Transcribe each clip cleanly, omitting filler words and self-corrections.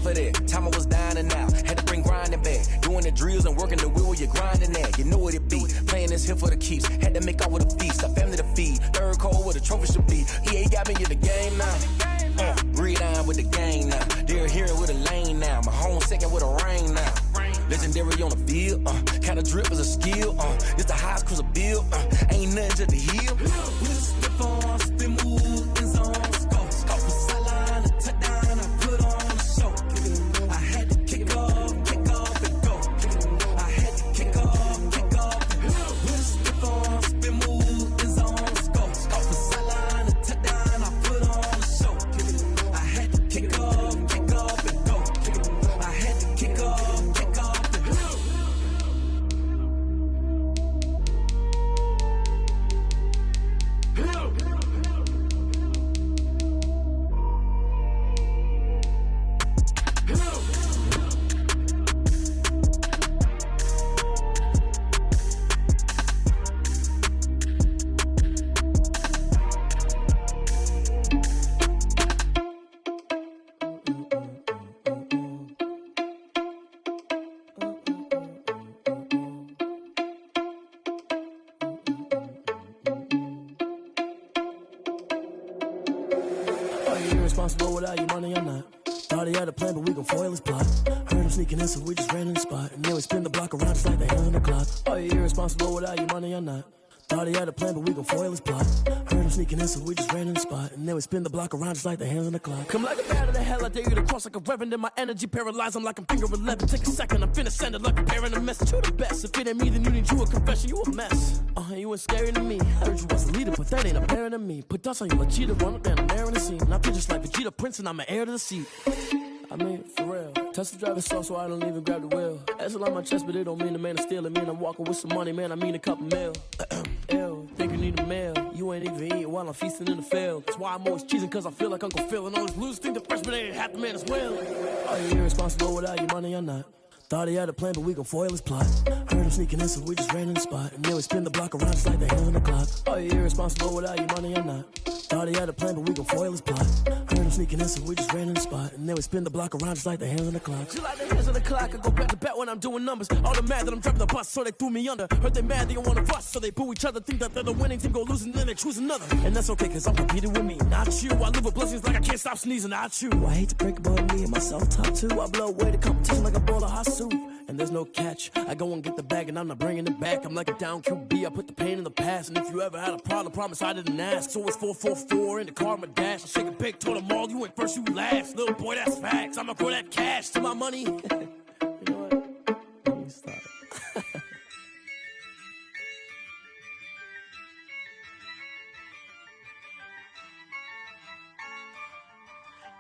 for that. Time I was down and out, had to bring grinding back. Doing the drills and working the wheel where you're grinding at. You know what it be, playing this here for the keeps. Had to make out with a feast, a family to feed. Third cold where the trophy should be. EA got me in the game now. Breed on with the game now. They're hearing with a lane now. My home second with a rain now. Legendary on the field, kinda drip is a skill, it's the highest cruiser bill, ain't nothing just to heal. We just step on, spin move, in zone, scope for sideline, a touchdown, I put on the show. I had to kick off and go. I had to kick off and go. We just step on, spin move, in zone, scope for sideline, a touchdown, I put on the show. I had to kick off and go. I had to kick off. Irresponsible without your money, I'm not. Thought he had a plan, but we gon' foil his plot. Heard him sneaking in, so we just ran in the spot. And then we spin the block around just like the hands on the clock. Are you irresponsible without your money, I'm not. Thought he had a plan, but we gon' foil his plot. Heard him sneaking in, so we just ran in the spot. And then we spin the block around just like the hands on the clock. Come like a bat of the hell, I dare you to cross like a reverend. In my energy paralyzed, I'm like I'm finger 11. Take a second, I'm finna send it like a parent a message. You the best, if it ain't me, then you need you a confession. You a mess, you ain't scary to me. Heard you was a leader, but that ain't apparent to me. Put dust on you, a cheater, run up down the air in the scene. And I feel just like Vegeta Prince, and I'm an heir to the seat. I mean, for real. Touch the driver's soft, so I don't even grab the wheel. That's on my chest, but it don't mean the man is stealing. Man, I'm walking with some money, man, I mean a couple mil. Ew, think you need a meal. You ain't even eating while I'm feasting in the field. That's why I'm always cheesing, cause I feel like Uncle Phil. And all these losers think the freshman ain't half the man as well. Are you irresponsible without your money or not? Thought he had a plan, but we gon' foil his plot. Heard him sneaking in, so we just ran in the spot. And then we spin the block around just like the hands on the clock. Are you irresponsible without your money or not? Thought he had a plan, but we gon' foil his plot. Heard him sneaking in, so we just ran in the spot. And then we spin the block around just like the hands on the clock. Just like the hands on the clock, I go back to back when I'm doing numbers. All the mad that I'm driving the bus, so they threw me under. Heard they mad, they don't wanna bust, so they boo each other. Think that they're the winning team, go losing, then they choose another. And that's okay, cause I'm competing with me, not you. I live with blessings like I can't stop sneezing, not you. I hate to break about me and myself top two. I blow away the competition like a bowl of hot soup. And there's no catch. I go and get the bag and I'm not bringing it back. I'm like a down QB, I put the pain in the past. And if you ever had a problem, promise I didn't ask. So it's 444 in the car, my dash. I shake a big, told them all, you ain't first, you last. Little boy, that's facts. I'ma grow that cash to my money. You know what? Let me stop.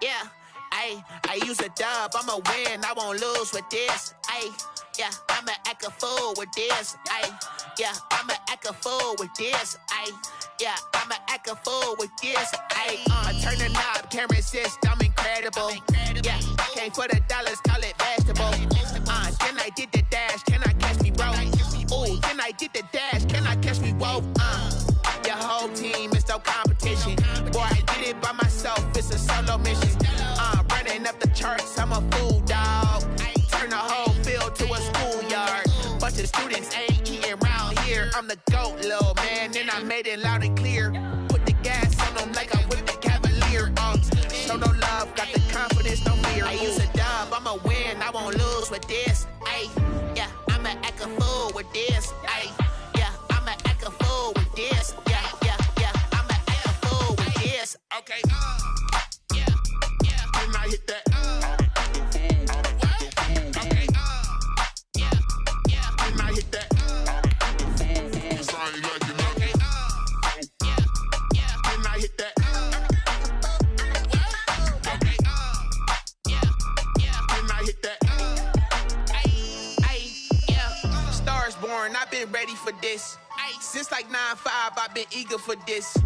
Yeah, I use a dub, I'ma win, I won't lose with this. Yeah, I'ma act a fool with this. Yeah, I'ma act a fool with this. Yeah, I'ma act a fool with this. I turn the knob, camera assist, I'm incredible. Yeah, came for the dollars, call it vegetable. Then I did the dash, can I catch me, bro? Ooh, then I did the dash, can I catch me, whoa? Your whole team is no competition. Boy, I did it by myself, it's a solo mission. Running up the charts, I'm a fool, dog. Turn the whole field to a schoolyard. Bunch of students ain't eating round here. I'm the GOAT, little man, and I made it loud and clear. Put the gas on them like I'm with the Cavalier. Show no love, got the confidence, no fear. I use a dub, I'ma win, I won't lose with this. Yeah, I'ma act a fool with this. Yeah, I'ma act a fool with this. Yeah, I'ma act a fool with this. Okay, yeah, when I hit that. I've been ready for this. Since like 9-5, I've been eager for this.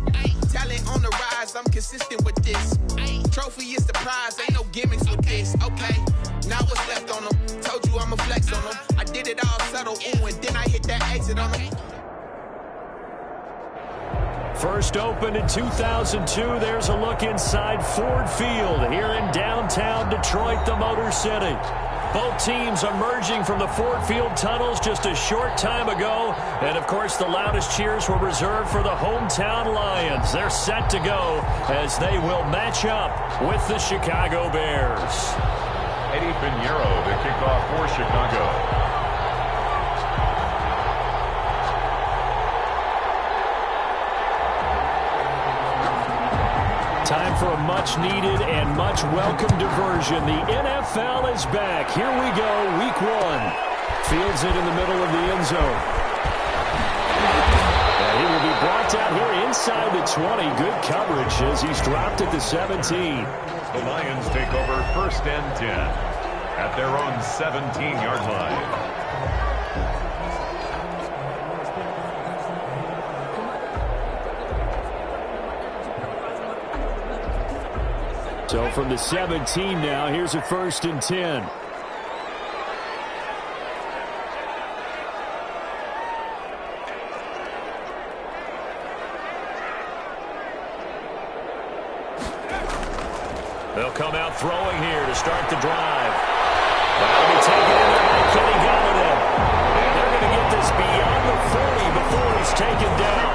Talent on the rise, I'm consistent with this. Trophy is the prize, ain't no gimmicks with this. Okay, now what's left on them? Told you I'ma flex on them. I did it all subtle, ooh, and then I hit that exit on them. First opened in 2002. There's a look inside Ford Field here in downtown Detroit, the Motor City. Both teams emerging from the Ford Field tunnels just a short time ago. And, of course, the loudest cheers were reserved for the hometown Lions. They're set to go as they will match up with the Chicago Bears. Eddie Pinheiro to kick off for Chicago. Time for a much-needed and much-welcome diversion. The NFL is back. Here we go, Week 1. Fields it in the middle of the end zone. And he will be brought down here inside the 20. Good coverage as he's dropped at the 17. The Lions take over 1st and 10 at their own 17-yard line. So from the 17 now, here's a 1st and 10. They'll come out throwing here to start the drive. That'll be taken in there by Kenny Galladay. And they're going to get this beyond the 40 before he's taken down.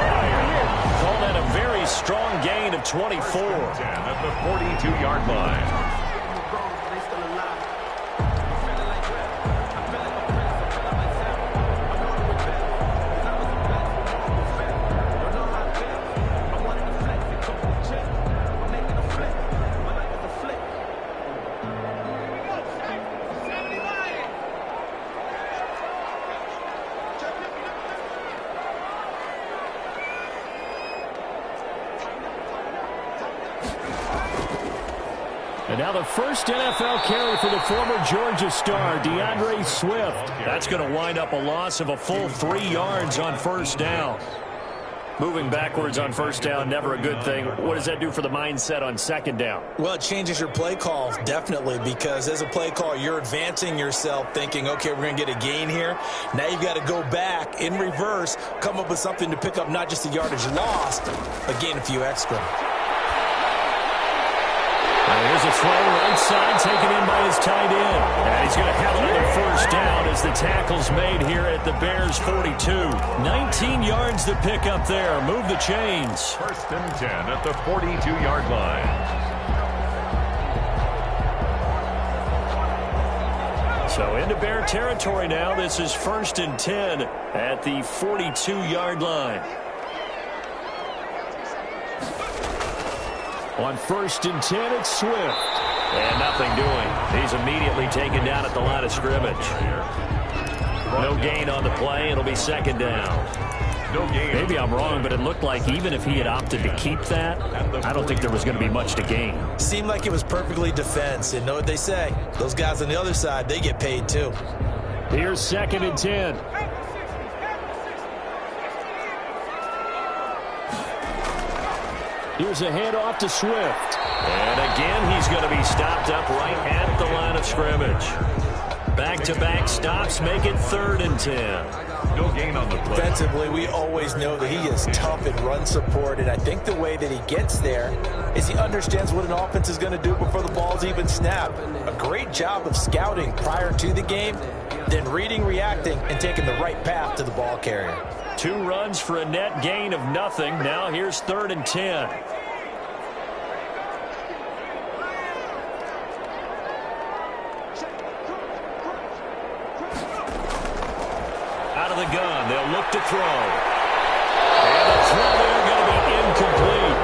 Call that a very strong gain of 24. 10 at the 42-yard line. And now the first NFL carry for the former Georgia star, DeAndre Swift. That's going to wind up a loss of a full 3 yards on 1st down. Moving backwards on 1st down, never a good thing. What does that do for the mindset on 2nd down? Well, it changes your play call, definitely, because as a play call, you're advancing yourself thinking, okay, we're going to get a gain here. Now you've got to go back in reverse, come up with something to pick up not just the yardage lost, but gain a few extra. Here's a throw right side taken in by his tight end. And he's going to have another 1st down as the tackle's made here at the Bears 42. 19 yards to pick up there. Move the chains. 1st and 10 at the 42-yard line. So into Bear territory now. This is 1st and 10 at the 42-yard line. On 1st and 10, it's Swift. And nothing doing. He's immediately taken down at the line of scrimmage. No gain on the play. It'll be 2nd down. No gain. Maybe I'm wrong, but it looked like even if he had opted to keep that, I don't think there was going to be much to gain. Seemed like it was perfectly defense. And know what they say? Those guys on the other side, they get paid too. Here's 2nd and 10. Here's a handoff to Swift. And again, he's going to be stopped up right at the line of scrimmage. Back-to-back stops make it 3rd and 10. No gain on the play. Defensively, we always know that he is tough in run support, and I think the way that he gets there is he understands what an offense is going to do before the ball's even snapped. A great job of scouting prior to the game, then reading, reacting, and taking the right path to the ball carrier. 2 runs for a net gain of nothing. Now here's 3rd and 10. Out of the gun, they'll look to throw. And the throw there going to be incomplete.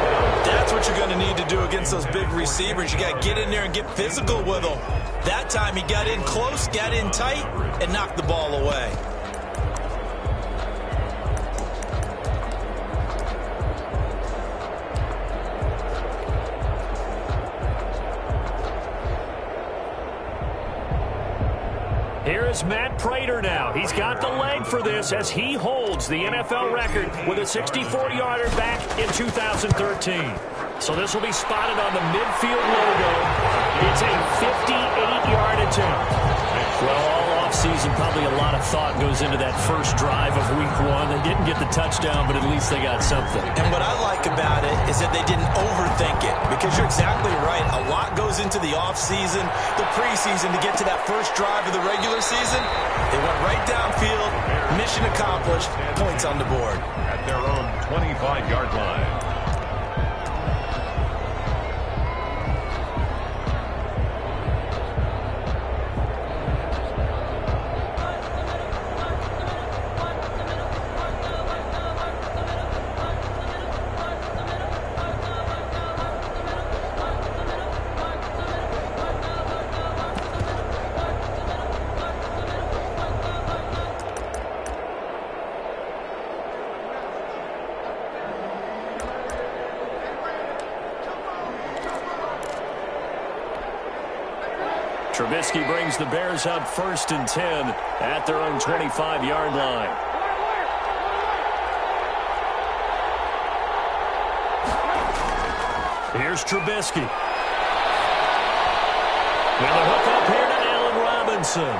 That's what you're going to need to do against those big receivers. You got to get in there and get physical with them. That time he got in close, got in tight, and knocked the ball away. Here is Matt Prater now. He's got the leg for this as he holds the NFL record with a 64-yarder back in 2013. So this will be spotted on the midfield logo. It's a 58-yard attempt. Well, all season, probably a lot of thought goes into that first drive of week one. They didn't get the touchdown, but at least they got something. And what I like about it is that they didn't overthink it, because you're exactly right. A lot goes into the offseason, the preseason to get to that first drive of the regular season. They went right downfield, mission accomplished, points on the board. At their own 25-yard line. Trubisky brings the Bears up 1st and 10 at their own 25-yard line. Here's Trubisky. With a hook up here to Allen Robinson.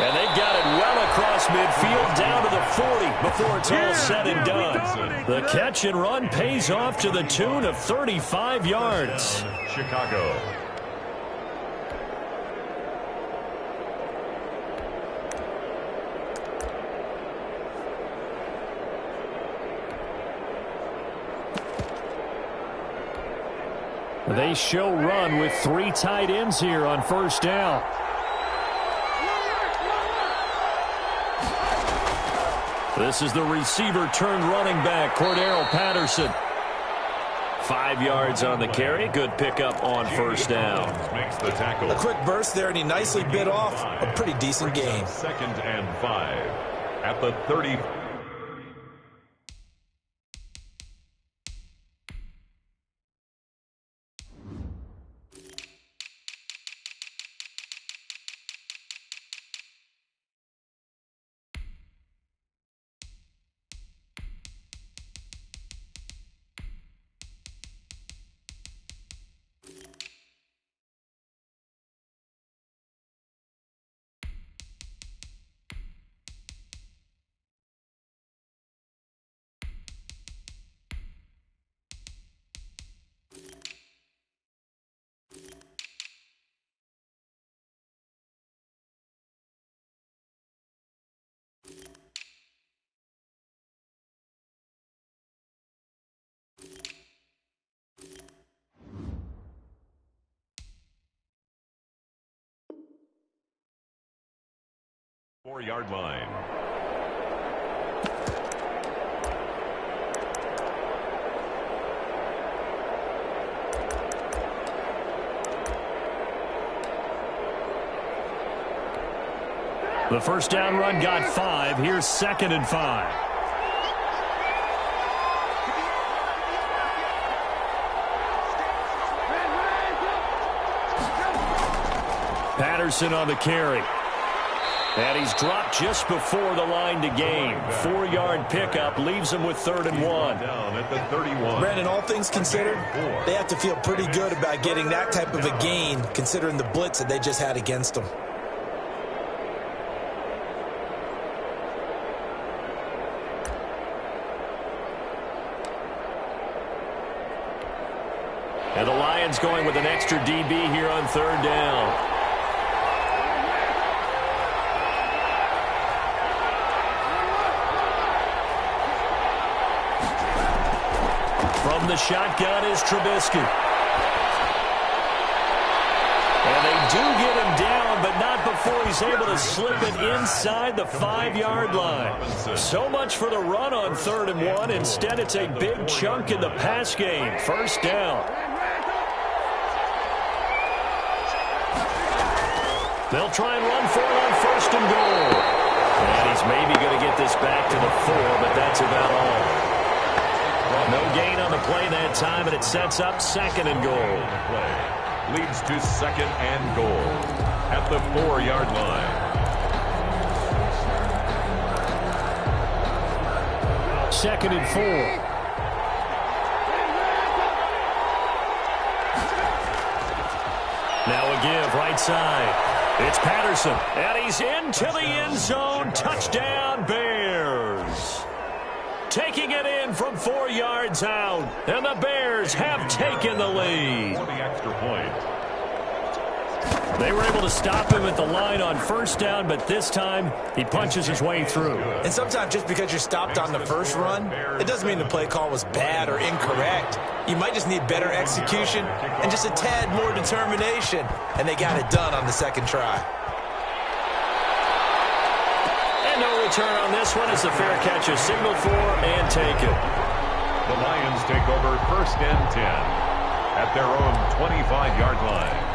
And they've got it well across midfield down to the 40 before it's all said and done. The catch and run pays off to the tune of 35 yards. Chicago. They show run with 3 tight ends here on first down. This is the receiver turned running back, Cordero Patterson. 5 yards on the carry. Good pickup on first down. Makes the tackle. A quick burst there, and he nicely bit off a pretty decent gain. 2nd and 5 at the 30. Four-yard line. The first down run got 5. Here's 2nd and 5. Patterson on the carry. And he's dropped just before the line to gain. 4-yard pickup leaves him with 3rd and 1. Down at the 31. Brandon, all things considered, they have to feel pretty good about getting that type of a gain, considering the blitz that they just had against them. And the Lions going with an extra DB here on 3rd down. From the shotgun is Trubisky. And they do get him down, but not before he's able to slip it inside the 5-yard line. So much for the run on 3rd and 1. Instead, it's a big chunk in the pass game. First down. They'll try and run for it on 1st and goal. And he's maybe going to get this back to the 4, but that's about all. No gain on the play that time, and it sets up 2nd and goal. Leads to 2nd and goal at the 4-yard line. 2nd and 4. Now a give right side. It's Patterson, and he's into the end zone. Touchdown, Bears. Taking it in from 4 yards out, and the Bears have taken the lead. For the extra point. They were able to stop him at the line on first down, but this time he punches his way through. And sometimes just because you're stopped on the first run, it doesn't mean the play call was bad or incorrect. You might just need better execution and just a tad more determination. And they got it done on the second try. And no return on this one as the fair catch is signaled for and taken. The Lions take over 1st and 10 at their own 25-yard line.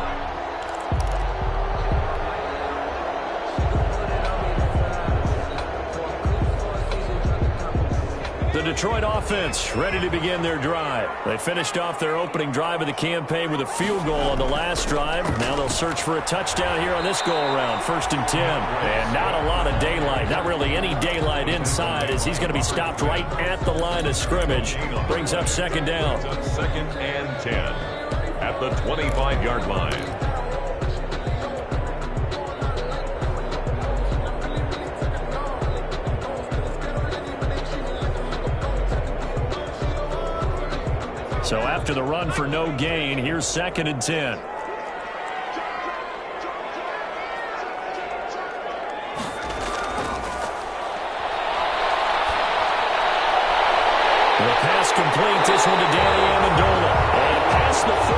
The Detroit offense ready to begin their drive. They finished off their opening drive of the campaign with a field goal on the last drive. Now they'll search for a touchdown here on this go-around, 1st and 10. And not a lot of daylight, not really any daylight inside as he's going to be stopped right at the line of scrimmage. Brings up 2nd down. 2nd and 10 at the 25-yard line. So after the run for no gain, here's 2nd and 10. The pass complete. This one to Danny Amendola. And past the 40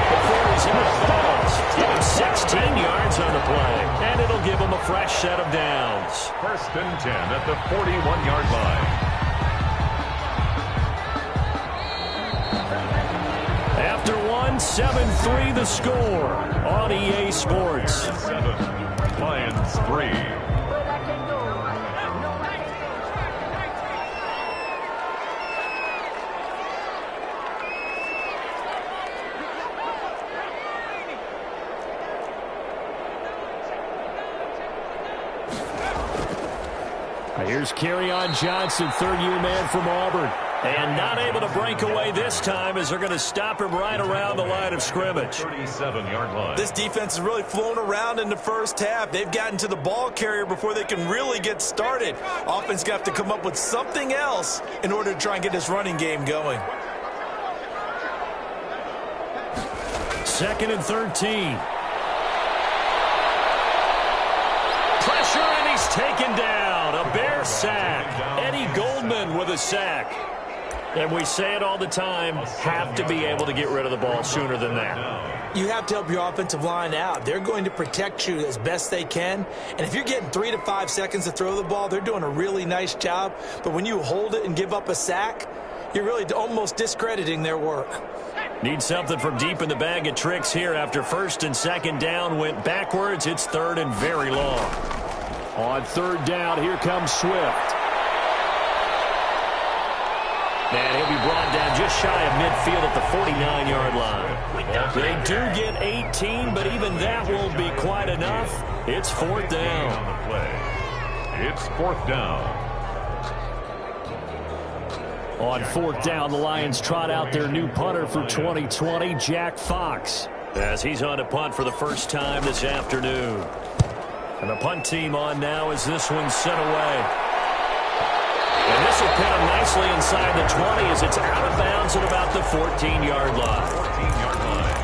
before he's out of bounds. Give him 16 yards on the play. And it'll give him a fresh set of downs. 1st and 10 at the 41-yard line. After 7-3 the score on EA Sports. 7, Lions 3. Here's Kerryon Johnson, third-year man from Auburn. And not able to break away this time as they're going to stop him right around the line of scrimmage. 37-yard line. This defense has really flown around in the first half. They've gotten to the ball carrier before they can really get started. Offense got to come up with something else in order to try and get this running game going. 2nd and 13. Pressure, and he's taken down. A Bear sack. Eddie Goldman with a sack. And we say it all the time, have to be able to get rid of the ball sooner than that. You have to help your offensive line out. They're going to protect you as best they can. And if you're getting 3 to 5 seconds to throw the ball, they're doing a really nice job. But when you hold it and give up a sack, you're really almost discrediting their work. Need something from deep in the bag of tricks here after 1st and 2nd down went backwards. It's 3rd and very long. On 3rd down, here comes Swift. And he'll be brought down just shy of midfield at the 49-yard line. They do get 18, but even that won't be quite enough. It's 4th down. On the play. It's 4th down. On 4th down, the Lions trot out their new punter for 2020, Jack Fox, as he's on to punt for the first time this afternoon. And the punt team on now as this one's sent away. And this will pin him nicely inside the 20 as it's out of bounds at about the 14-yard line. 14-yard line.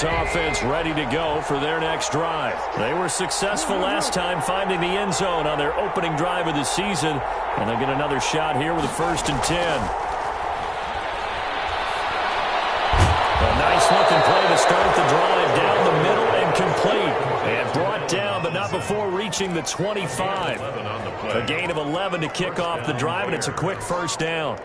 Offense ready to go for their next drive. They were successful last time finding the end zone on their opening drive of the season, and they'll get another shot here with a 1st and 10. A nice looking play to start the drive down the middle and complete. And brought down, but not before reaching the 25. A gain of 11 to kick off the drive, and it's a quick 1st down.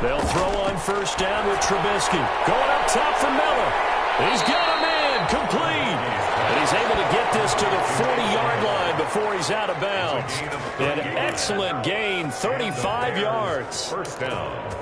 They'll throw on first down with Trubisky. Going up top for Miller. He's got him in. Complete. And he's able to get this to the 40-yard line before he's out of bounds. An excellent gain, 35 yards. First down.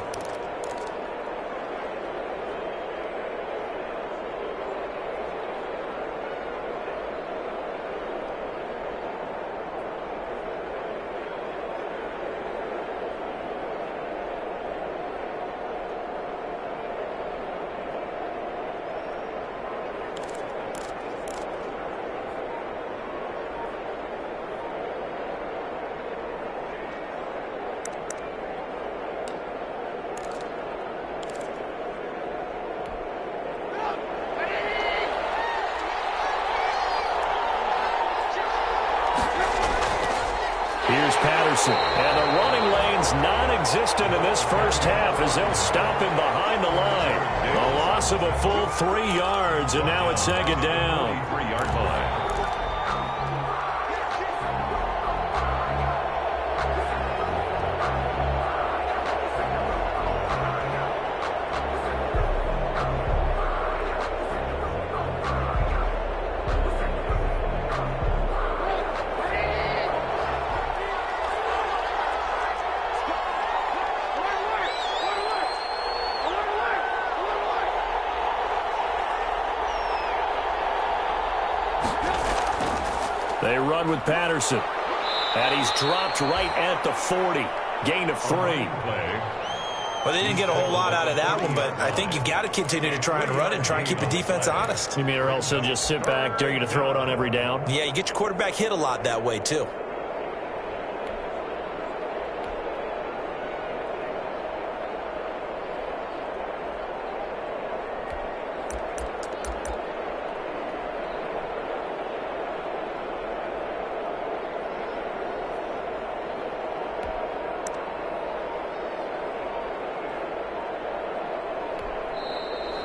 Here's Patterson. And the running lane's non-existent in this first half as they'll stop him behind the line. A loss of a full 3 yards, and now it's second down. 3-yard line. They run with Patterson. And he's dropped right at the 40. Gain of 3. Well, they didn't get a whole lot out of that one, but I think you've got to continue to try and run and try and keep the defense honest. You mean or else they'll just sit back, dare you to throw it on every down? Yeah, you get your quarterback hit a lot that way, too.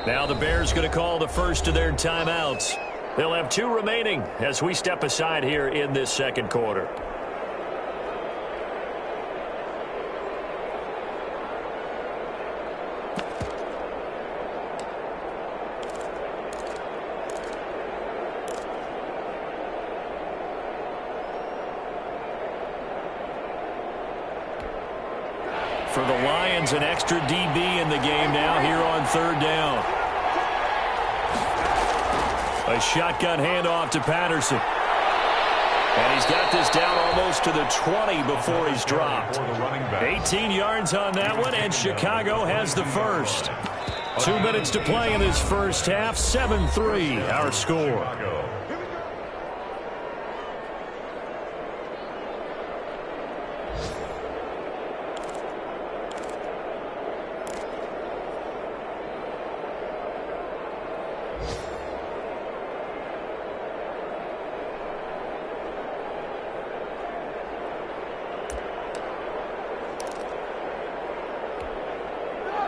Now the Bears going to call the first of their timeouts. They'll have 2 remaining as we step aside here in this second quarter. For the Lions, an extra DB in the game now here on third down. A shotgun handoff to Patterson. And he's got this down almost to the 20 before he's dropped. 18 yards on that one, and Chicago has the first. 2 minutes to play in this first half. 7-3 our score.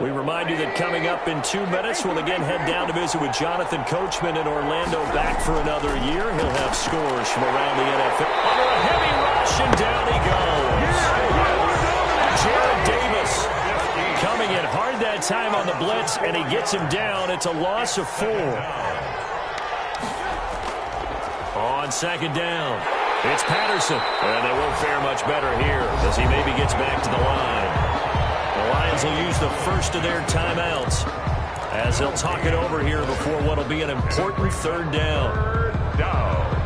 We remind you that coming up in 2 minutes, we'll again head down to visit with Jonathan Coachman in Orlando, back for another year. He'll have scores from around the NFL. Under a heavy rush, and down he goes. Jared Davis coming in hard that time on the blitz, and he gets him down. It's a loss of 4. On second down, it's Patterson. And they won't fare much better here as he maybe gets back to the line. The Lions will use the first of their timeouts as they'll talk it over here before what will be an important third down. Third down.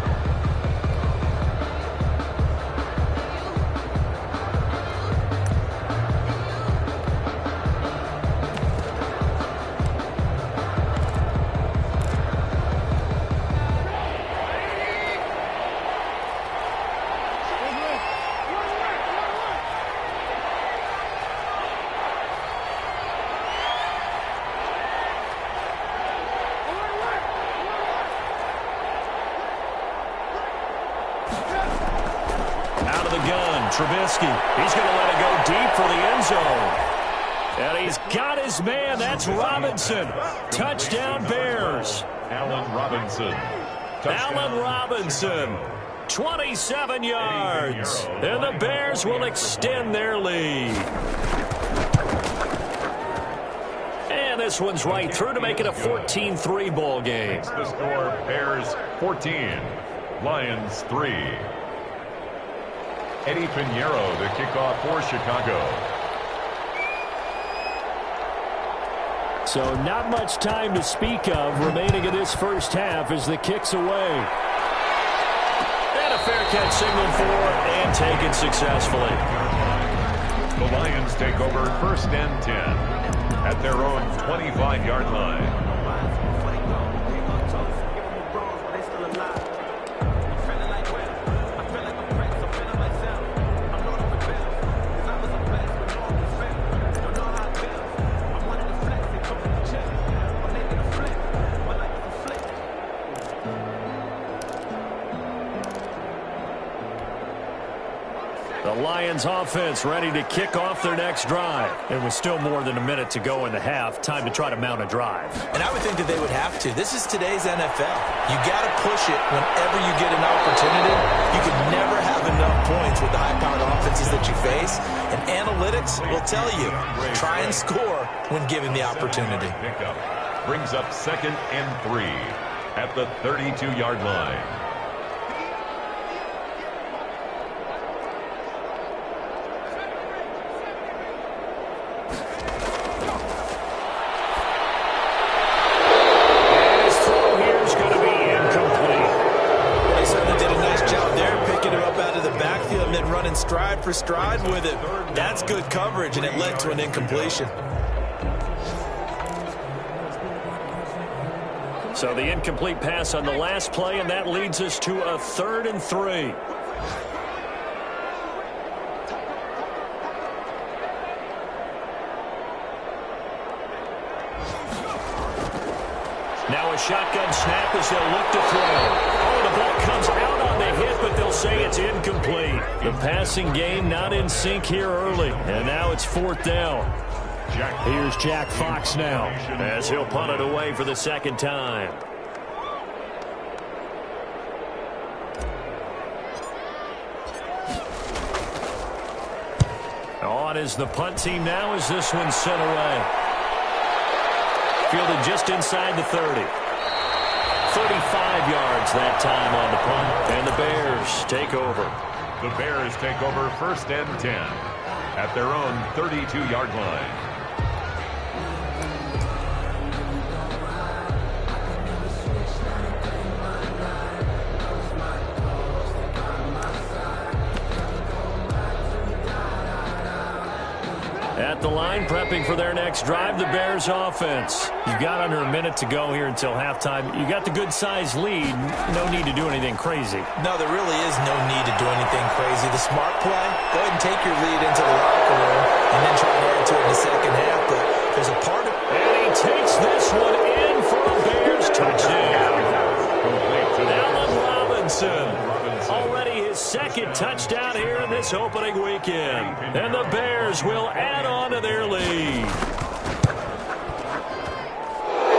Trubisky, he's going to let it go deep for the end zone. And he's got his man. That's Robinson. Touchdown, Bears. Allen Robinson. Allen Robinson. 27 yards. And the Bears will extend their lead. And this one's right through to make it a 14-3 ball game. The score, Bears 14, Lions 3. Eddie Pinheiro, the kickoff for Chicago. So not much time to speak of remaining in this first half as the kick's away. And a fair catch signaled for and taken successfully. The Lions take over 1st and 10 at their own 25-yard line. The Lions offense ready to kick off their next drive. It was still more than a minute to go in the half. Time to try to mount a drive. And I would think that they would have to. This is today's NFL. You got to push it whenever you get an opportunity. You can never have enough points with the high-powered offenses that you face. And analytics will tell you, try and score when given the opportunity. Pickup brings up 2nd and 3 at the 32-yard line. Stride for stride with it. That's good coverage, and it led to an incompletion. So the incomplete pass on the last play, and that leads us to a 3rd and 3. Now a shotgun snap as they'll look to throw. Oh, the ball comes out on the hit, but they'll say it's incomplete. The passing game not in sync here early, and now it's 4th down. Here's Jack Fox now as he'll punt it away for the 2nd time. On is the punt team now as this one's sent away. Fielded just inside the 30. 35 yards that time on the punt. And the Bears take over. The Bears take over 1st and 10 at their own 32-yard line. At the line, prepping for their next drive, the Bears offense. You've got under a minute to go here until halftime. You got the good-sized lead. No need to do anything crazy. No, there really is no need to do anything crazy. The smart play, go ahead and take your lead into the locker room and then try to add to it in the second half. But there's a part of it. And he takes this one in for a Bears touchdown. Allen Robinson. Already his 2nd touchdown here in this opening weekend. And the Bears will add on to their lead.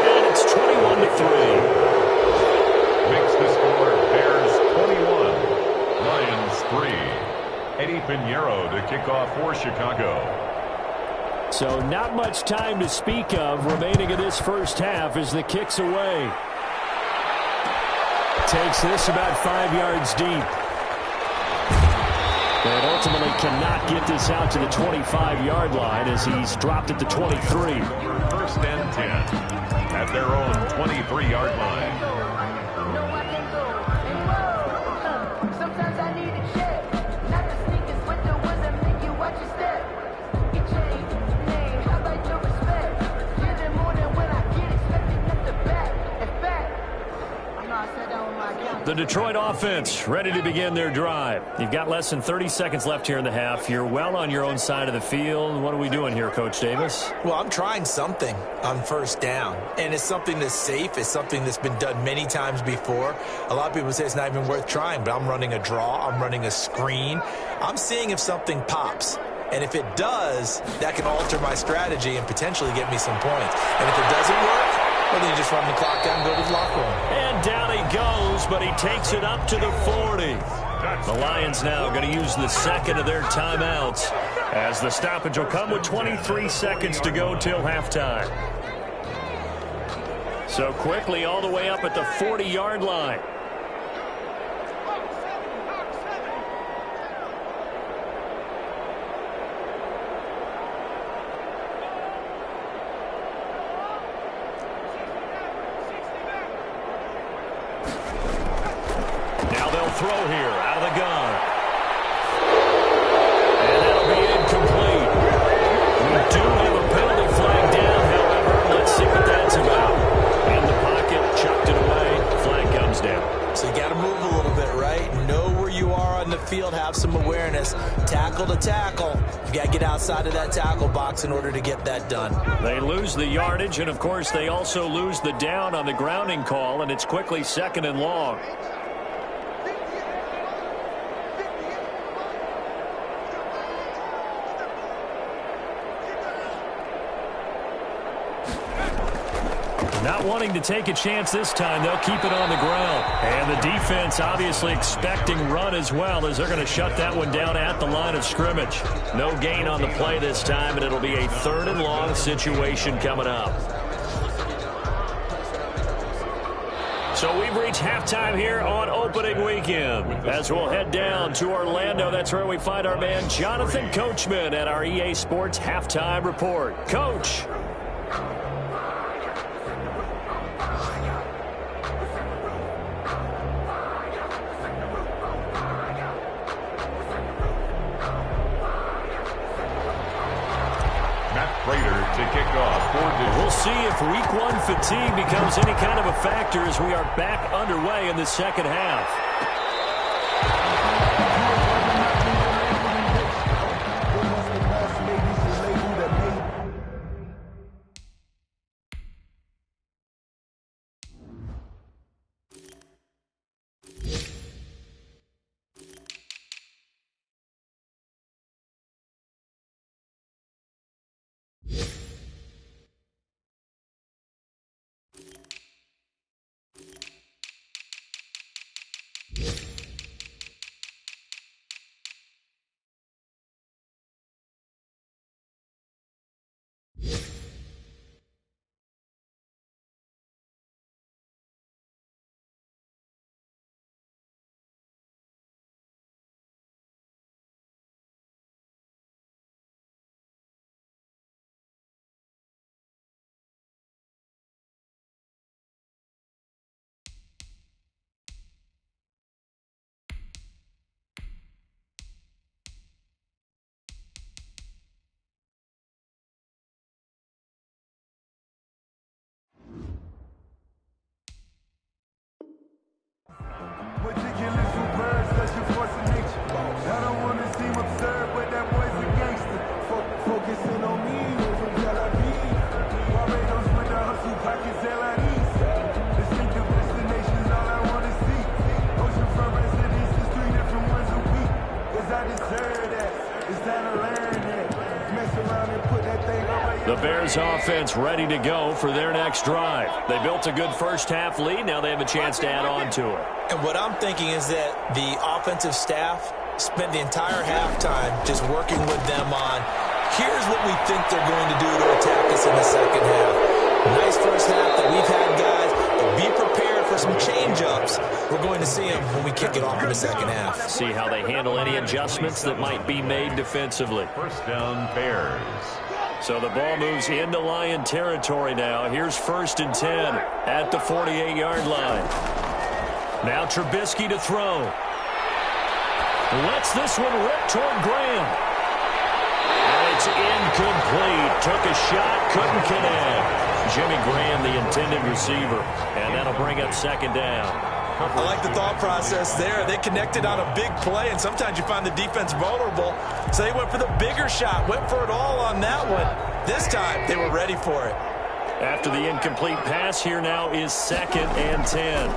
And it's 21-3. Makes the score Bears 21, Lions 3. Eddie Pinheiro to kick off for Chicago. So not much time to speak of remaining in this first half as the kick's away. Takes this about 5 yards deep. And ultimately cannot get this out to the 25-yard line as he's dropped at the 23. 1st and 10 at their own 23-yard line. Sometimes I need a check. Not the sneakers, but the ones that make you watch your step. Get changed, name, how about your respect? Giving more than when I get expected, not the back. In fact, I know I said that with my account. The Detroit offense ready to begin their drive. You've got less than 30 seconds left here in the half. You're well on your own side of the field. What are we doing here, Coach Davis? Well, I'm trying something on 1st down, and it's something that's safe. It's something that's been done many times before. A lot of people say it's not even worth trying, but I'm running a draw. I'm running a screen. I'm seeing if something pops. And if it does, that can alter my strategy and potentially get me some points. And if it doesn't work, well, then you just run the clock down and go to the locker room. And down he goes, but he takes it up to the 40. The Lions now going to use the 2nd of their timeouts as the stoppage will come with 23 seconds to go till halftime. So quickly all the way up at the 40-yard line. Now they'll throw here out of the gun. And that'll be incomplete. We do have a penalty flag down, however. Let's see what that's about. In the pocket, chucked it away, flag comes down. So you got to move a little bit, right? Know where you are on the field, have some awareness. Tackle to tackle. You got to get outside of that tackle box in order to get that done. They lose the yardage, and of course they also lose the down on the grounding call, and it's quickly 2nd and long. Not wanting to take a chance this time, they'll keep it on the ground. And the defense obviously expecting run as well, as they're going to shut that one down at the line of scrimmage. No gain on the play this time, and it'll be a 3rd and long situation coming up. So we've reached halftime here on opening weekend. As we'll head down to Orlando, that's where we find our man Jonathan Coachman at our EA Sports Halftime Report. Coach. To kick off. We'll see if week 1 fatigue becomes any kind of a factor as we are back underway in the second half. Ridiculous with birds, such a force of nature. I don't want to seem absurd, but that boy's a gangster. Focusing on me, over Tel Aviv. Barbados with the hustle, pockets LIDs. Distinctive destinations, all I want to see. Oceanfront residences, 3 different ones a week. Cause I deserve that. It's time to learn that. Mess around and put that thing over. The Bears offense ready to go for their next drive. They built a good first half lead. Now they have a chance to add on to it. And what I'm thinking is that the offensive staff spent the entire halftime just working with them on, here's what we think they're going to do to attack us in the second half. Nice first half that we've had, guys, but be prepared for some change-ups. We're going to see them when we kick it off in the second half. See how they handle any adjustments that might be made defensively. First down, Bears. So the ball moves into Lion territory now. Here's 1st and 10 at the 48-yard line. Now Trubisky to throw. Lets this one rip toward Graham. And it's incomplete. Took a shot, couldn't connect. Jimmy Graham, the intended receiver. And that'll bring up 2nd down. I like the thought process there. They connected on a big play, and sometimes you find the defense vulnerable. So they went for the bigger shot, went for it all on that one. This time, they were ready for it. After the incomplete pass, here now is 2nd and 10.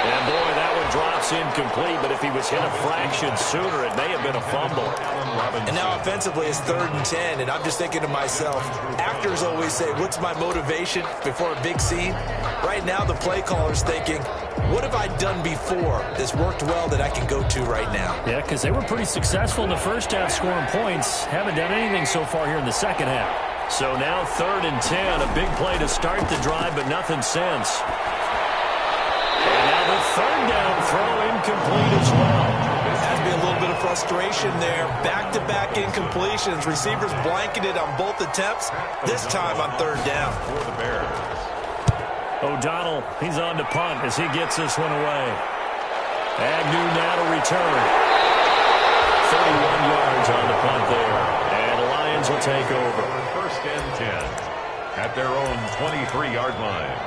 And boy, that one drops incomplete, but if he was hit a fraction sooner, it may have been a fumble. And now offensively it's 3rd and 10, and I'm just thinking to myself, actors always say, what's my motivation before a big scene? Right now the play caller's thinking, what have I done before that's worked well that I can go to right now? Yeah, because they were pretty successful in the first half scoring points. Haven't done anything so far here in the second half. So now 3rd and 10. A big play to start the drive, but nothing since. And now the 3rd down throw incomplete as well. Has to be a little bit of frustration there. Back-to-back incompletions. Receivers blanketed on both attempts, this time on 3rd down. For the Bears. O'Donnell, he's on to punt as he gets this one away. Agnew now to return. 31 yards on the punt there. And the Lions will take over. 1st and 10 at their own 23-yard line.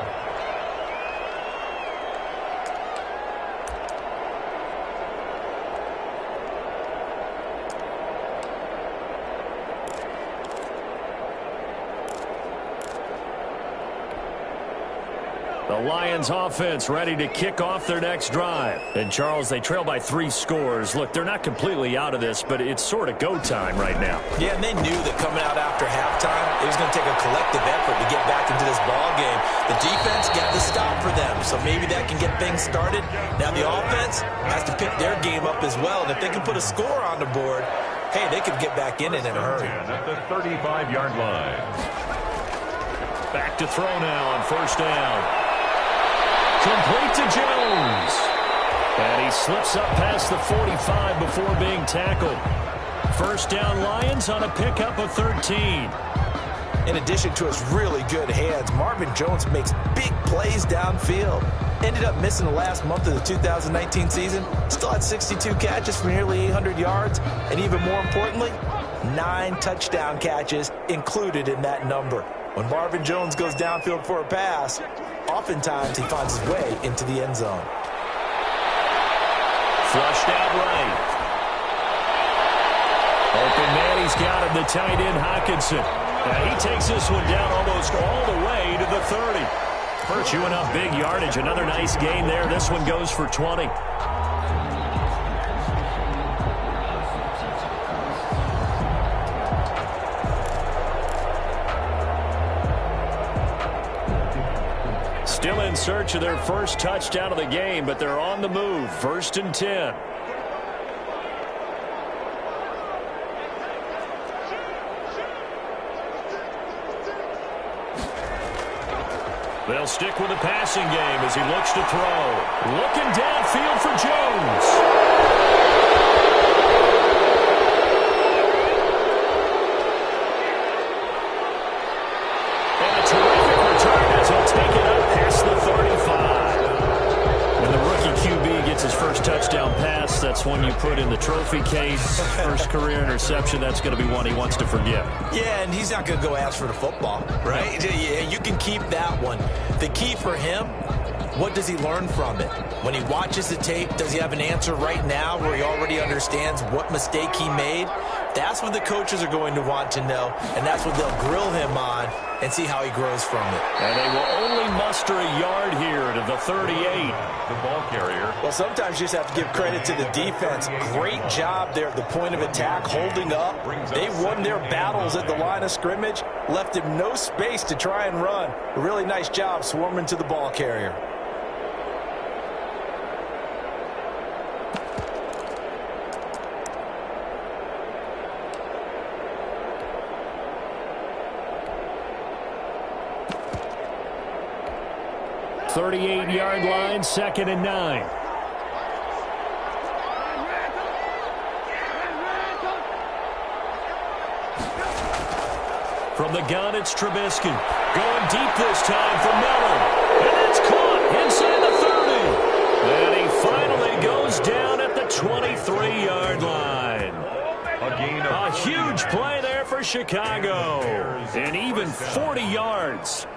The Lions offense ready to kick off their next drive. And, Charles, they trail by 3 scores. Look, they're not completely out of this, but it's sort of go time right now. Yeah, and they knew that coming out after halftime, it was going to take a collective effort to get back into this ball game. The defense got the stop for them, so maybe that can get things started. Now the offense has to pick their game up as well, and if they can put a score on the board, hey, they could get back in it in a hurry. At the 35-yard line. Back to throw now on 1st down. Complete to Jones. And he slips up past the 45 before being tackled. 1st down Lions on a pickup of 13. In addition to his really good hands, Marvin Jones makes big plays downfield. Ended up missing the last month of the 2019 season. Still had 62 catches for nearly 800 yards. And even more importantly, 9 touchdown catches included in that number. When Marvin Jones goes downfield for a pass, oftentimes he finds his way into the end zone. Flushed out right. Open man, he's got him, the tight end Hockenson. Now he takes this one down almost all the way to the 30. Chewing up big yardage. Another nice gain there. This one goes for 20. Still in search of their first touchdown of the game, but they're on the move. 1st and 10. They'll stick with the passing game as he looks to throw. Looking downfield for Jones. And a terrific return as he'll take it up past the 35. When the rookie QB gets his first touchdown pass, that's one you put in the trophy case. First career interception, that's going to be one he wants to forget. Yeah, and he's not going to go ask for the football, right? Yeah, you can keep that one. The key for him, what does he learn from it? When he watches the tape, does he have an answer right now where he already understands what mistake he made? That's what the coaches are going to want to know, and that's what they'll grill him on and see how he grows from it. And they will only muster a yard here to the 38. The ball carrier. Well, sometimes you just have to give credit to the defense. Great job there at the point of attack, holding up. They won their battles at the line of scrimmage, left him no space to try and run. A really nice job swarming to the ball carrier. .38-yard line, 2nd and 9. From the gun, it's Trubisky. Going deep this time for Miller. And it's caught inside the 30. And he finally goes down at the 23-yard line. A huge play there for Chicago. And even 40 yards.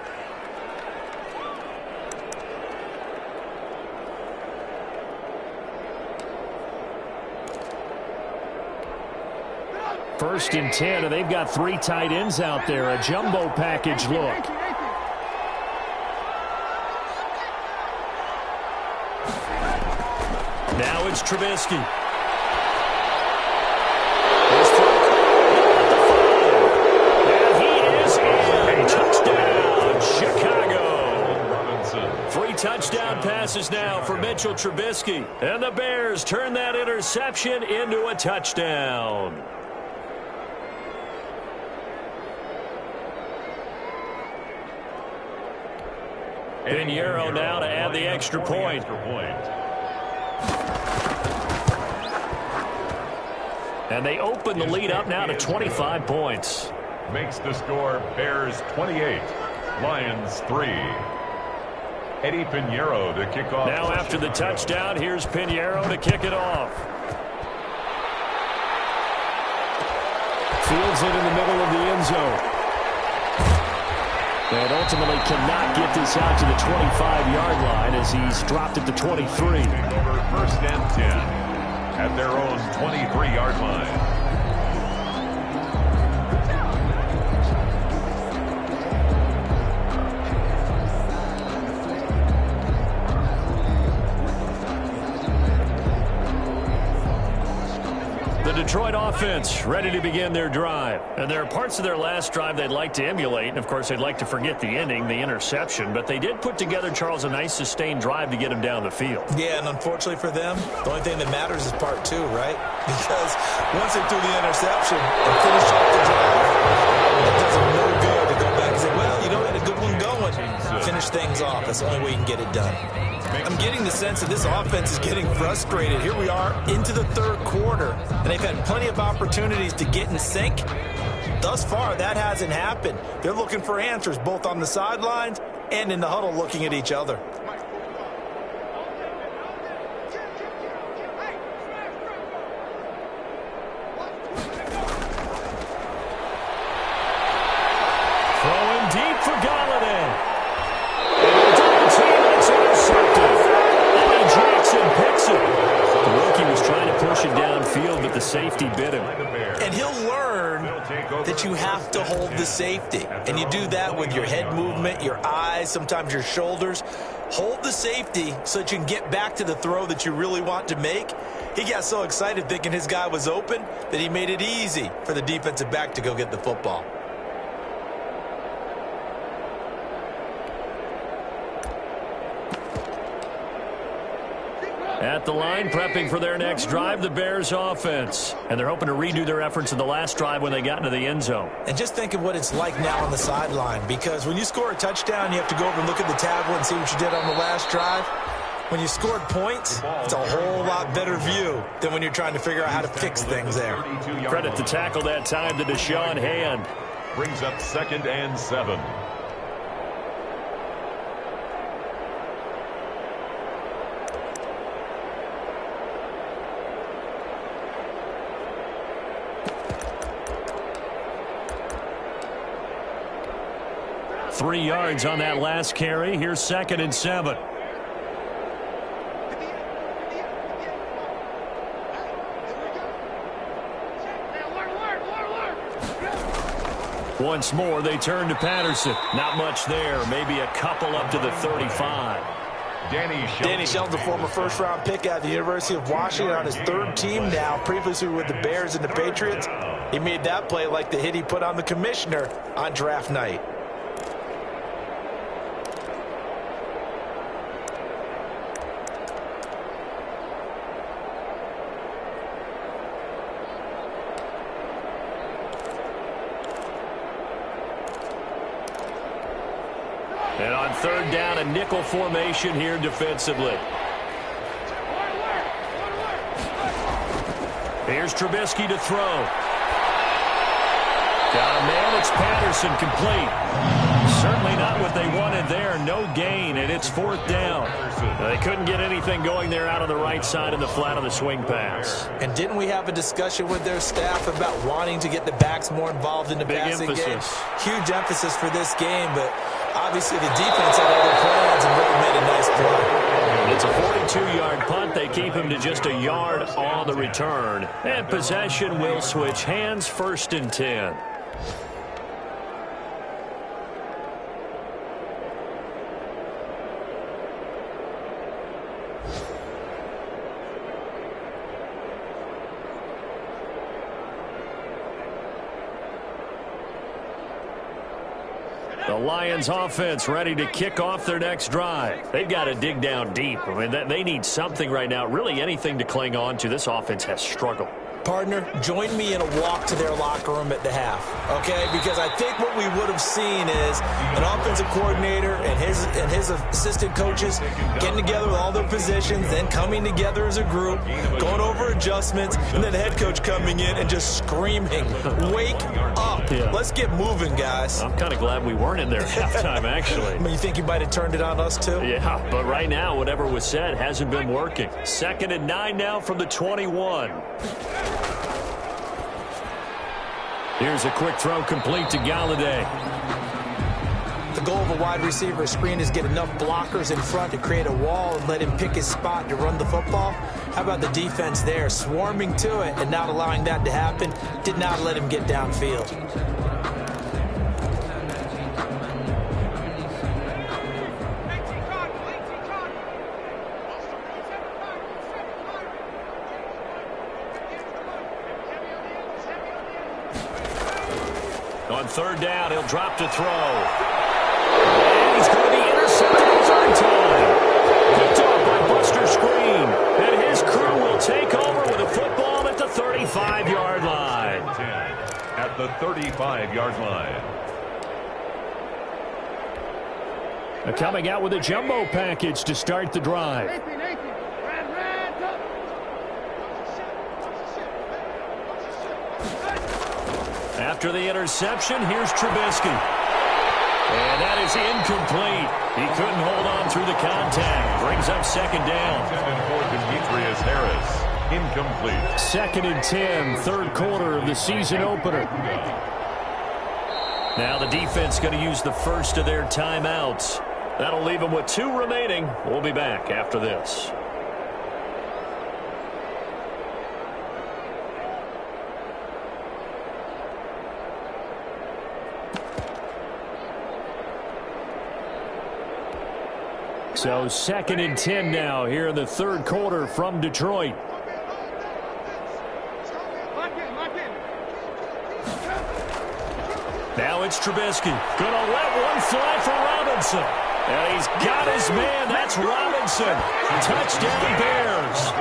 First and 10, and they've got 3 tight ends out there. A jumbo package look. Now it's Trubisky. And he is in. Touchdown, Chicago. 3 touchdown passes now for Mitchell Trubisky. And the Bears turn that interception into a touchdown. Pinheiro now to add the extra point. And they open the lead up now to 25 points. Makes the score Bears 28, Lions 3. Eddie Pinheiro to kick off. Now after the touchdown, here's Pinheiro to kick it off. Fields it in the middle of the end zone. And ultimately cannot get this out to the 25-yard line as he's dropped at the 23. Over 1st and 10 at their own 23-yard line. The Detroit offense ready to begin their drive. And there are parts of their last drive they'd like to emulate. And, of course, they'd like to forget the ending, the interception. But they did put together, Charles, a nice sustained drive to get them down the field. Yeah, and unfortunately for them, the only thing that matters is part 2, right? Because once they threw the interception and finished off the drive, it does them no good to go back and say, well, you know, I had a good one going. Finish things off. That's the only way you can get it done. I'm getting the sense that this offense is getting frustrated. Here we are into the 3rd quarter, and they've had plenty of opportunities to get in sync. Thus far, that hasn't happened. They're looking for answers both on the sidelines and in the huddle looking at each other. Throwing deep for Galladay. It's intercepted. Eddie Jackson picks it. The rookie was trying to push it downfield, but the safety bit him. And he'll learn that you have to hold the safety. And you do that with your head movement, your eyes, sometimes your shoulders. Hold the safety so that you can get back to the throw that you really want to make. He got so excited thinking his guy was open that he made it easy for the defensive back to go get the football. At the line, prepping for their next drive, the Bears offense. And they're hoping to redo their efforts in the last drive when they got into the end zone. And just think of what it's like now on the sideline, because when you score a touchdown, you have to go over and look at the tablet and see what you did on the last drive. When you scored points, it's a whole lot better view than when you're trying to figure out how to fix things there. Credit the tackle that time to Deshaun Hand. Brings up 2nd and 7. Three yards on that last carry. Here's 2nd and 7. Once more, they turn to Patterson. Not much there. Maybe a couple up to the 35. Danny Shelton's a former first-round pick out of the University of Washington on his 3rd team now, previously with the Bears and the Patriots. He made that play like the hit he put on the commissioner on draft night. And on 3rd down, a nickel formation here defensively. Here's Trubisky to throw. Got a man, it's Patterson, complete. Certainly not what they wanted there. No gain, and it's 4th down. They couldn't get anything going there out on the right side in the flat of the swing pass. And didn't we have a discussion with their staff about wanting to get the backs more involved in the passing game? Huge emphasis for this game, but obviously the defense had other plans and really made a nice play. It's a 42-yard punt. They keep him to just a yard on the return. And possession will switch hands, 1st and 10. The Lions offense ready to kick off their next drive. They've got to dig down deep. I mean, they need something right now, really anything to cling on to. This offense has struggled. Partner, join me in a walk to their locker room at the half, okay? Because I think what we would have seen is an offensive coordinator and his assistant coaches getting together with all their positions, then coming together as a group, going over adjustments, and then the head coach coming in and just screaming, "Wake up. Yeah. Let's get moving, guys." I'm kind of glad we weren't in there at halftime, actually. I mean, you think you might have turned it on us, too? Yeah, but right now, whatever was said hasn't been working. 2nd and 9 now from the 21. Here's a quick throw complete to Galladay. The goal of a wide receiver screen is get enough blockers in front to create a wall and let him pick his spot to run the football. How about the defense there, swarming to it and not allowing that to happen? Did not let him get downfield. On 3rd down, he'll drop to throw. And he's going to be intercepted his own time. Picked off by Buster Screen. And his crew will take over with a football at the 35-yard line. At the 35-yard line. Coming out with a jumbo package to start the drive. After the interception, here's Trubisky. And that is incomplete. He couldn't hold on through the contact. Brings up 2nd down. Intended for Demetrius Harris. Incomplete. 2nd and 10, 3rd quarter of the season opener. Now the defense going to use the first of their timeouts. That'll leave them with 2 remaining. We'll be back after this. So 2nd and 10 now here in the 3rd quarter from Detroit. Now it's Trubisky. Gonna let one fly for Robinson. And he's got his man. That's Robinson. Touchdown Bears.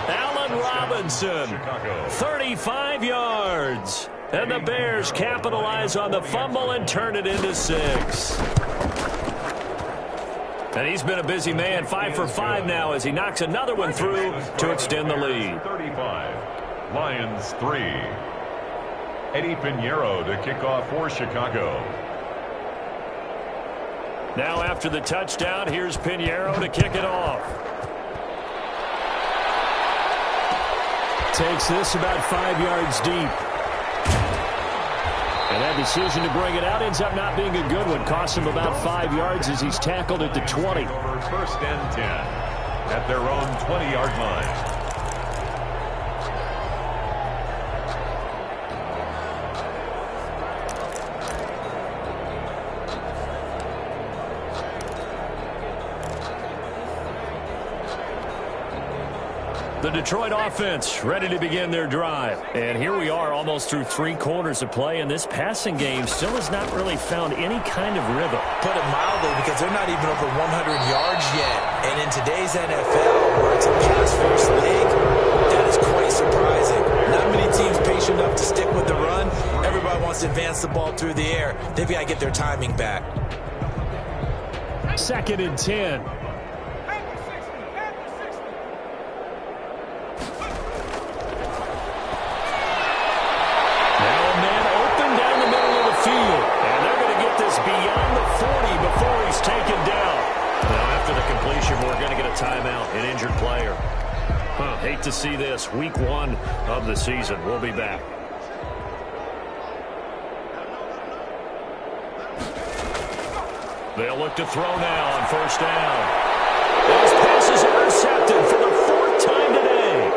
Allen Robinson. 35 yards. And the Bears capitalize on the fumble and turn it into 6. And he's been a busy man, 5 for 5 now as he knocks another one through to extend the lead. 35, Lions 3. Eddie Pinheiro to kick off for Chicago. Now after the touchdown, here's Pinheiro to kick it off. Takes this about 5 yards deep. And that decision to bring it out ends up not being a good one. Costs him about 5 yards as he's tackled at the 20. 1st and 10 at their own 20-yard line. The Detroit offense ready to begin their drive. And here we are almost through 3 quarters of play, and this passing game still has not really found any kind of rhythm. Put it mildly, because they're not even over 100 yards yet. And in today's NFL, where it's a pass-first league, that is quite surprising. Not many teams patient enough to stick with the run. Everybody wants to advance the ball through the air. They've got to get their timing back. 2nd and 10. Beyond the 40 before he's taken down. Now after the completion, we're going to get a timeout, an injured player. Hate to see this. Week 1 of the season. We'll be back. They'll look to throw now on 1st down. Those passes intercepted for the 4th time today.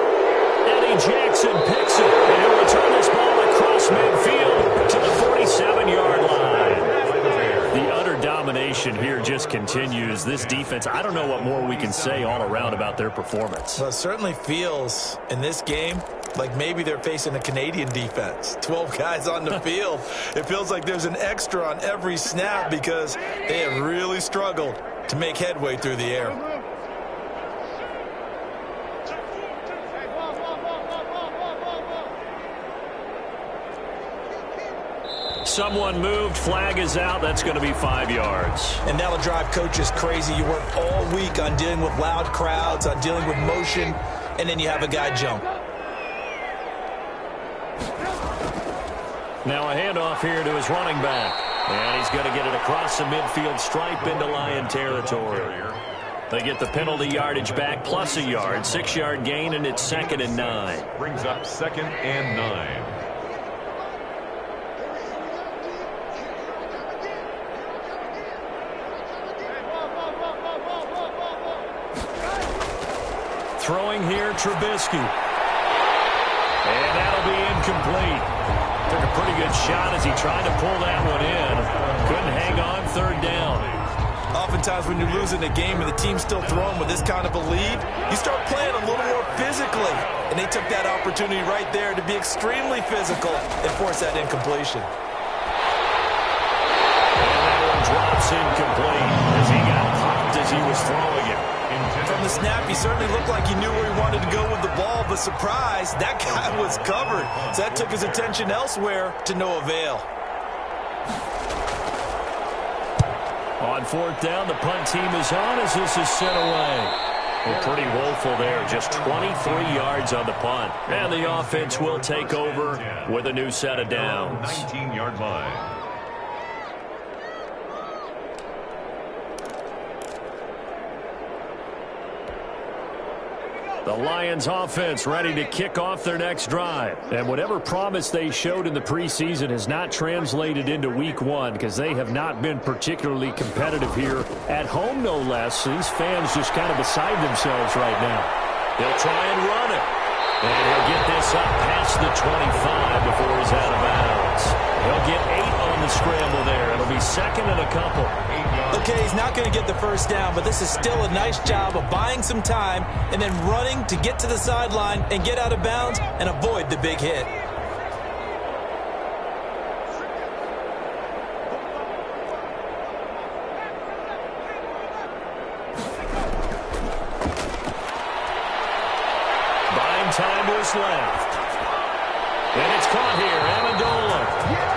Eddie Jackson picks it, and he'll return this ball across midfield to the 47-yard line. The utter domination here just continues. This defense, I don't know what more we can say all around about their performance. Well, it certainly feels in this game like maybe they're facing a Canadian defense. 12 guys on the field. It feels like there's an extra on every snap because they have really struggled to make headway through the air. someone moved. Flag is out. That's going to be 5 yards. And that'll drive coaches crazy. You work all week on dealing with loud crowds, on dealing with motion, and then you have a guy jump. Now a handoff here to his running back. And he's going to get it across the midfield stripe into Lion territory. They get the penalty yardage back plus a yard. 6-yard gain, and it's 2nd and 9. Brings up 2nd and 9. Throwing here, Trubisky. And that'll be incomplete. Took a pretty good shot as he tried to pull that one in. Couldn't hang on, 3rd down. Oftentimes when you're losing a game and the team's still throwing with this kind of a lead, you start playing a little more physically. And they took that opportunity right there to be extremely physical and force that incompletion. And that one drops incomplete as he got popped as he was throwing it. From the snap, he certainly looked like he knew where he wanted to go with the ball, but surprise, that guy was covered. So that took his attention elsewhere to no avail. On 4th down, the punt team is on as this is sent away. Well, pretty woeful there, just 23 yards on the punt. And the offense will take over with a new set of downs. 19-yard line. The Lions offense ready to kick off their next drive. And whatever promise they showed in the preseason has not translated into week 1 because they have not been particularly competitive here at home, no less. These fans just kind of beside themselves right now. They'll try and run it. And he'll get this up past the 25 before he's out of bounds. He'll get 8 on the scramble there. It'll be 2nd and a couple. Okay, he's not going to get the first down, but this is still a nice job of buying some time and then running to get to the sideline and get out of bounds and avoid the big hit. Buying time to his left. And it's caught here, Amendola.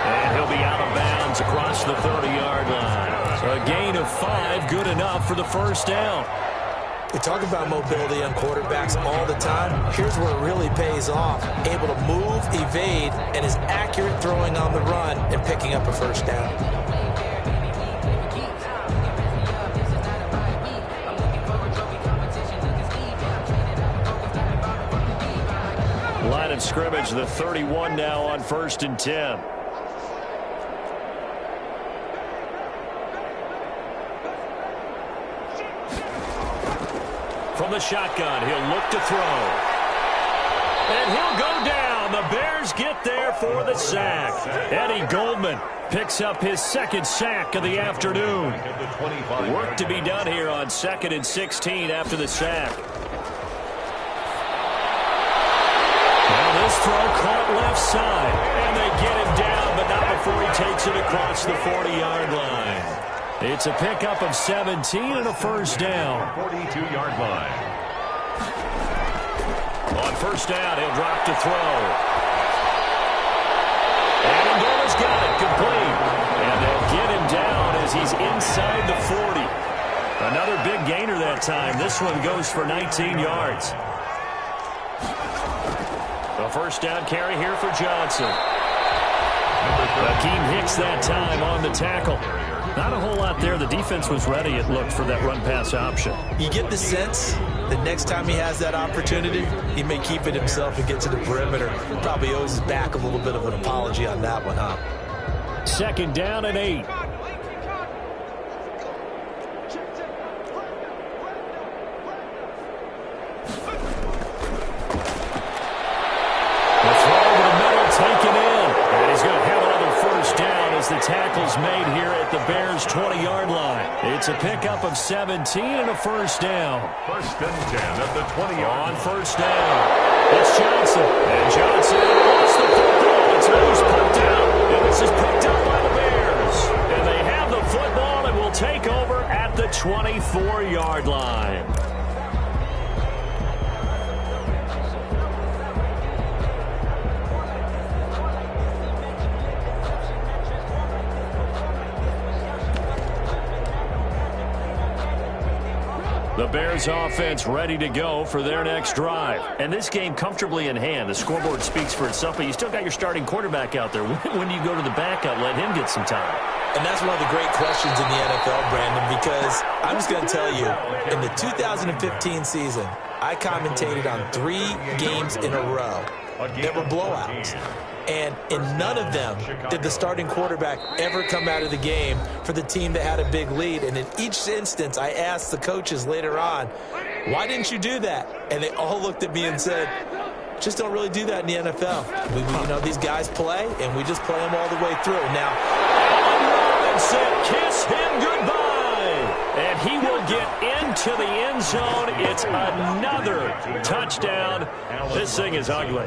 And he'll be out of bounds across the 30-yard line. So a gain of 5, good enough for the first down. We talk about mobility on quarterbacks all the time. Here's where it really pays off. Able to move, evade, and is accurate throwing on the run and picking up a first down. Line of scrimmage, the 31 now on 1st and 10. From the shotgun, he'll look to throw. And he'll go down. The Bears get there for the sack. Eddie Goldman picks up his 2nd sack of the afternoon. Work to be done here on 2nd and 16 after the sack. Now this throw caught left side. And they get him down, but not before he takes it across the 40-yard line. It's a pickup of 17 and a first down. 42-yard line. On first down, he'll drop to throw. And Amendola's got it, complete. And they'll get him down as he's inside the 40. Another big gainer that time. This one goes for 19 yards. A first down carry here for Johnson. Akeem Hicks that time on the tackle. Not a whole lot there. The defense was ready, it looked, for that run-pass option. You get the sense that next time he has that opportunity, he may keep it himself and get to the perimeter. Probably owes his back a little bit of an apology on that one, huh? 2nd down and 8. The throw over the middle taken in. And he's going to have another first down as the tackle's made here at the Bears' 20-yard line. It's a pickup of 17 and a first down. 1st and 10 at the 20-yard On first down, it's Johnson. And Johnson wants the football. It's loose, picked out. And this is picked up by the Bears. And they have the football and will take over at the 24-yard line. Bears offense ready to go for their next drive. And this game comfortably in hand. The scoreboard speaks for itself, but you still got your starting quarterback out there. When do you go to the backup, let him get some time? And that's one of the great questions in the NFL, Brandon, because I'm just going to tell you, in the 2015 season, I commentated on 3 games in a row that were blowouts. And in none of them did the starting quarterback ever come out of the game for the team that had a big lead. And in each instance, I asked the coaches later on, why didn't you do that? And they all looked at me and said, just don't really do that in the NFL. These guys play, and we just play them all the way through. Now, kiss him goodbye. And he will get into the end zone. It's another touchdown. This thing is ugly.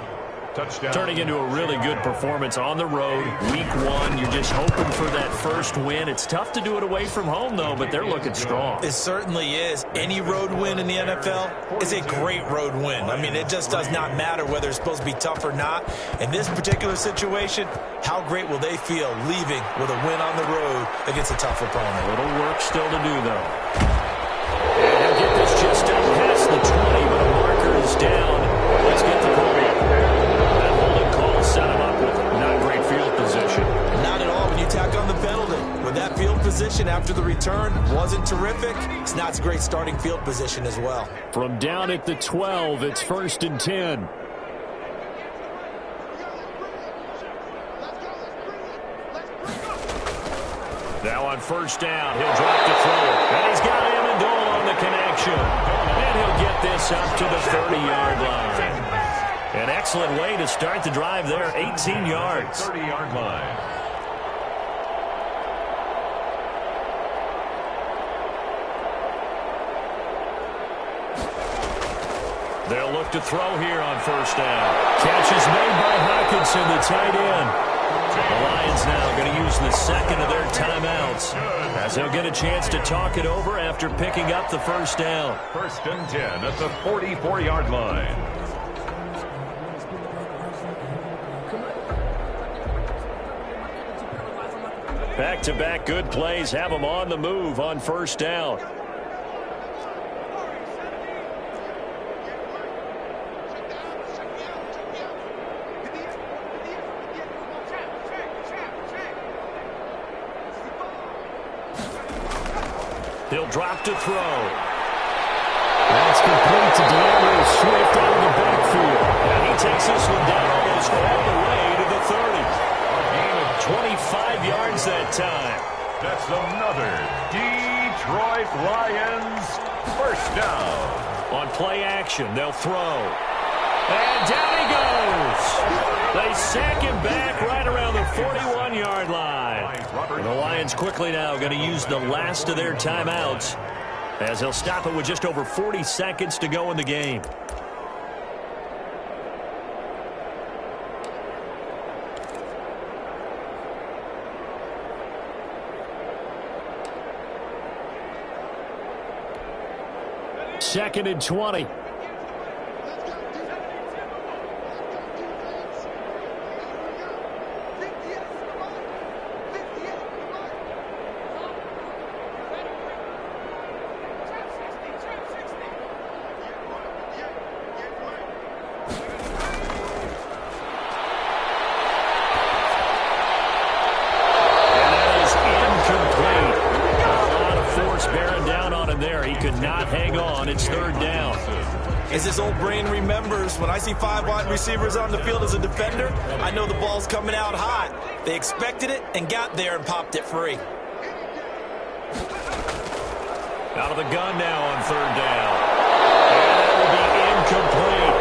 Touchdown. Turning into a really good performance on the road. Week 1, you're just hoping for that first win. It's tough to do it away from home, though, but they're looking strong. It certainly is. Any road win in the NFL is a great road win. I mean, it just does not matter whether it's supposed to be tough or not. In this particular situation, how great will they feel leaving with a win on the road against a tough opponent? A little work still to do, though. And he'll get this just up past the 20, but a marker is down. Let's get the ball. Set him up with not great field position. Not at all when you tack on the penalty. With that field position after the return wasn't terrific, it's not a great starting field position as well. From down at the 12, it's 1st and 10. Now on 1st down, he'll drop the throw. And he's got Amendola on the connection. And he'll get this up to the 30-yard line. An excellent way to start the drive there, 18 yards. 30-yard line. They'll look to throw here on 1st down. Catch is made by Hockenson, the tight end. The Lions now going to use the second of their timeouts as they'll get a chance to talk it over after picking up the 1st down. 1st and 10 at the 44-yard line. Back-to-back good plays have them on the move on 1st down. He'll drop to throw. That's complete to DeAndre Swift out of the backfield. And he takes this one down almost all the way to the 30. 25 yards that time. That's another Detroit Lions 1st down. On play action, they'll throw. And down he goes. They sack him back right around the 41-yard line. And the Lions quickly now going to use the last of their timeouts as they'll stop it with just over 40 seconds to go in the game. Second and 20. It's 3rd down. As his old brain remembers, when I see 5 wide receivers on the field as a defender, I know the ball's coming out hot. They expected it and got there and popped it free. Out of the gun now on 3rd down. And that will be incomplete.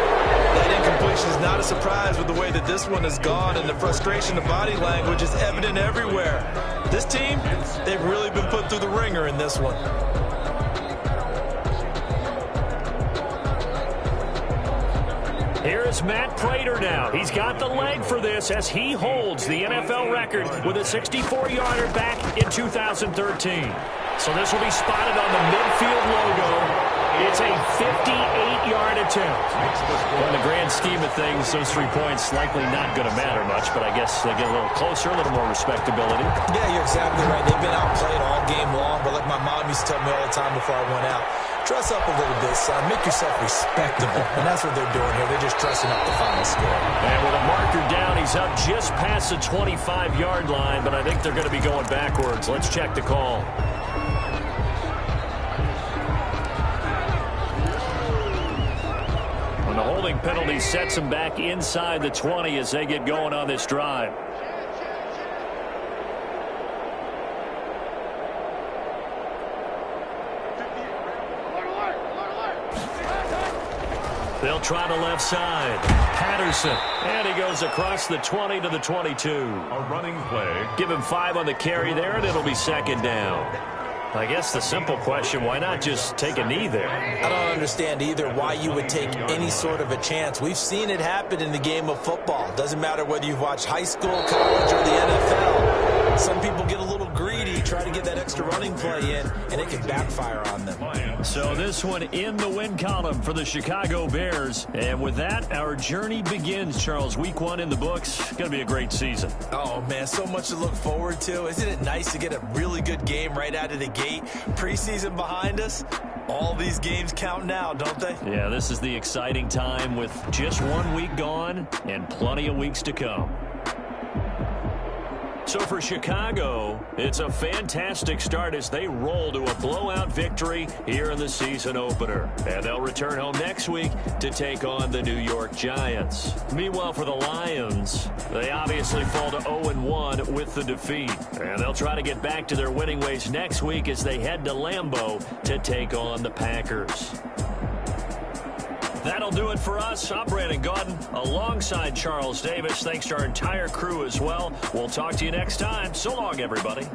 That incompletion is not a surprise with the way that this one has gone, and the frustration of body language is evident everywhere. This team, they've really been put through the ringer in this one. Here's Matt Prater now. He's got the leg for this as he holds the NFL record with a 64-yarder back in 2013. So this will be spotted on the midfield logo. It's a 58-yard attempt. Well, in the grand scheme of things, those 3 points likely not going to matter much, but I guess they get a little closer, a little more respectability. Yeah, you're exactly right. They've been outplayed all game long, but like my mom used to tell me all the time before I went out, Dress up a little bit, son. Make yourself respectable. And that's what they're doing here. They're just dressing up the final score. And with a marker down, he's up just past the 25-yard line, but I think they're going to be going backwards. Let's check the call. And the holding penalty sets him back inside the 20 as they get going on this drive. They'll try the left side. Patterson. And he goes across the 20 to the 22. A running play. Give him 5 on the carry there, and it'll be second down. I guess the simple question, why not just take a knee there? I don't understand either why you would take any sort of a chance. We've seen it happen in the game of football. Doesn't matter whether you've watched high school, college, or the NFL. Some people get a little greedy, try to get that extra running play in, and it can backfire on them. So this one in the win column for the Chicago Bears. And with that, our journey begins, Charles. Week 1 in the books. Going to be a great season. Oh, man, so much to look forward to. Isn't it nice to get a really good game right out of the gate? Preseason behind us. All these games count now, don't they? Yeah, this is the exciting time with just 1 week gone and plenty of weeks to come. So for Chicago, it's a fantastic start as they roll to a blowout victory here in the season opener. And they'll return home next week to take on the New York Giants. Meanwhile, for the Lions, they obviously fall to 0-1 with the defeat. And they'll try to get back to their winning ways next week as they head to Lambeau to take on the Packers. That'll do it for us. I'm Brandon Gaudin alongside Charles Davis. Thanks to our entire crew as well. We'll talk to you next time. So long, everybody.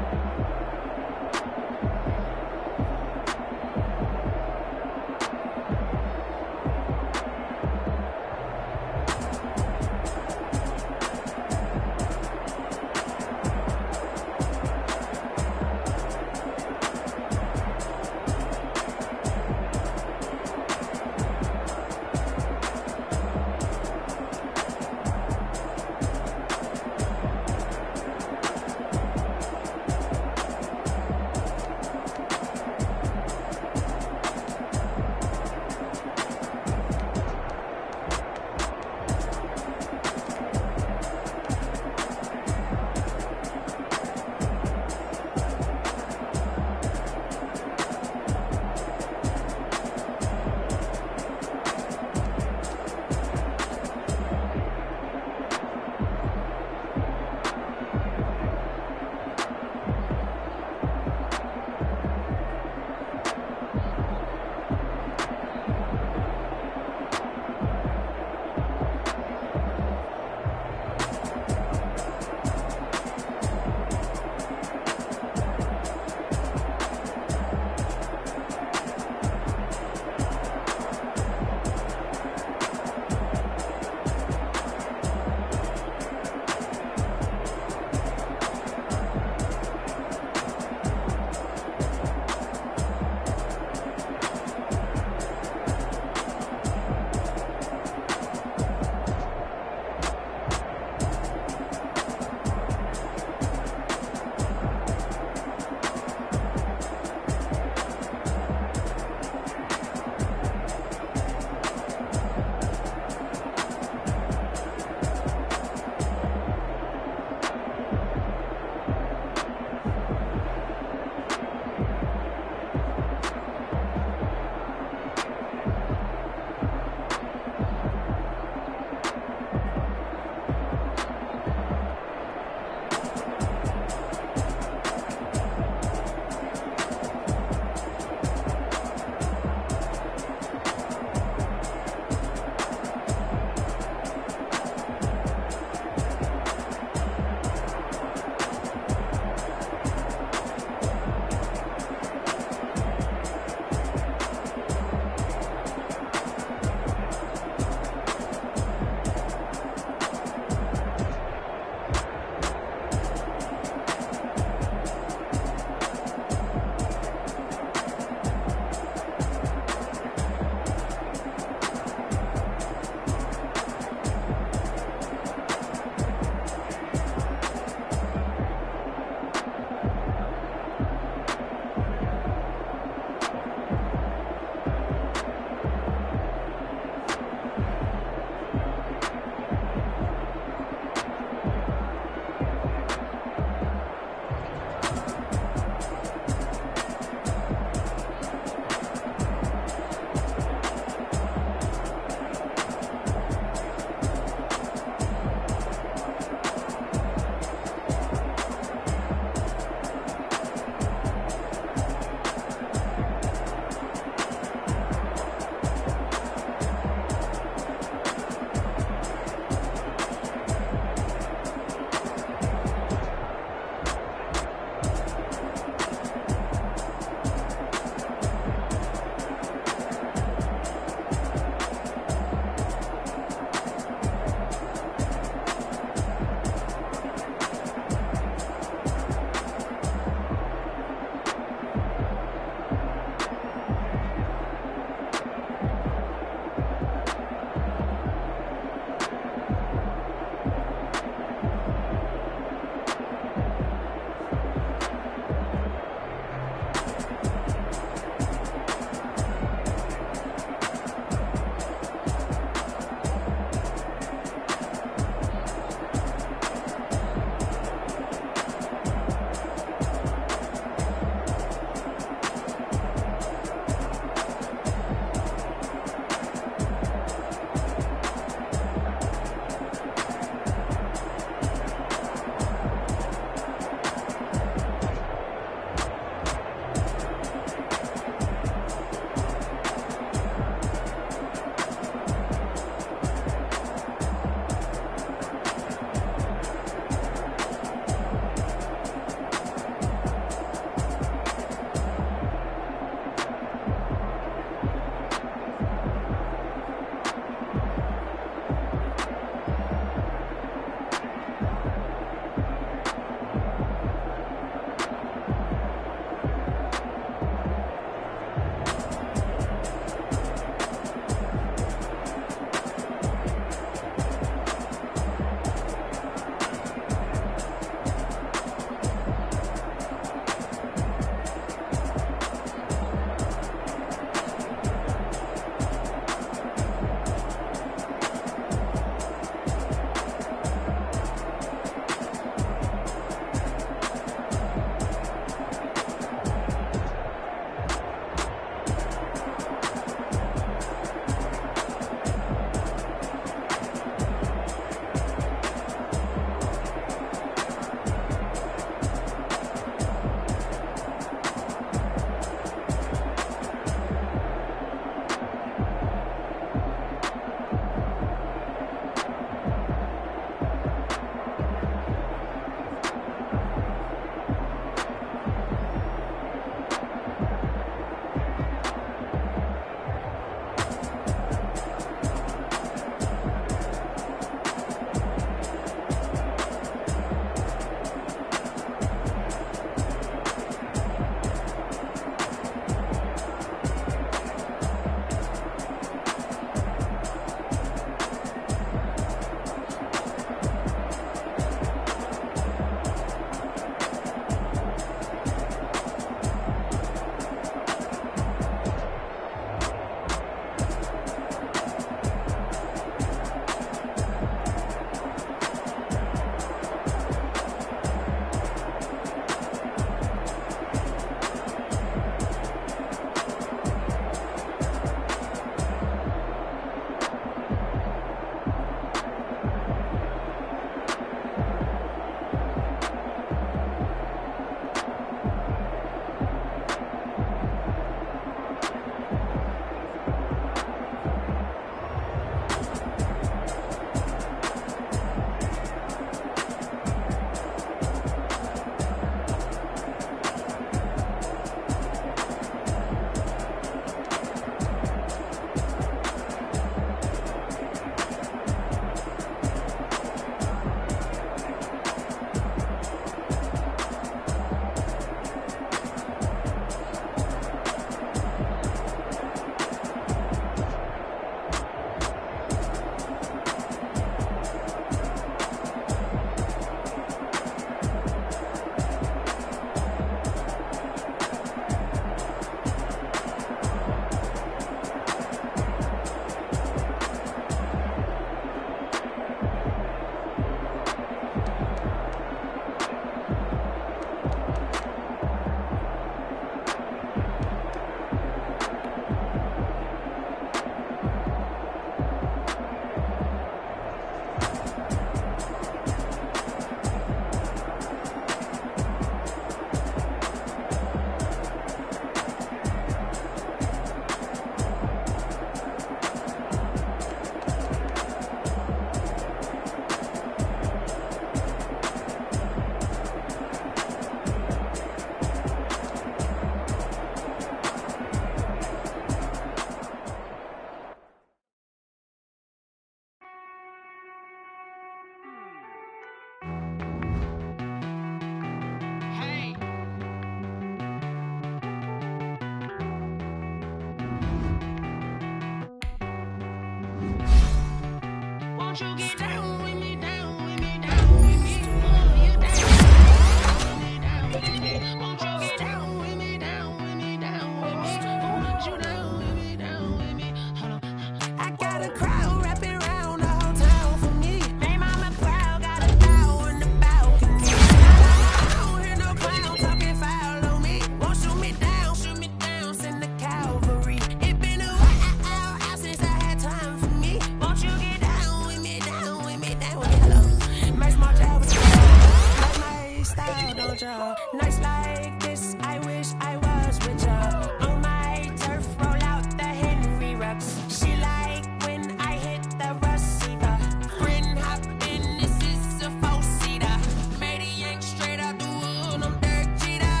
ya. Nights like this, I wish I was with ya. On my turf, roll out the Henry rocks. She like when I hit the receiver. Bryn hop in, this is a four-seater. Maniac straight out the wood, I'm Derek Jeter.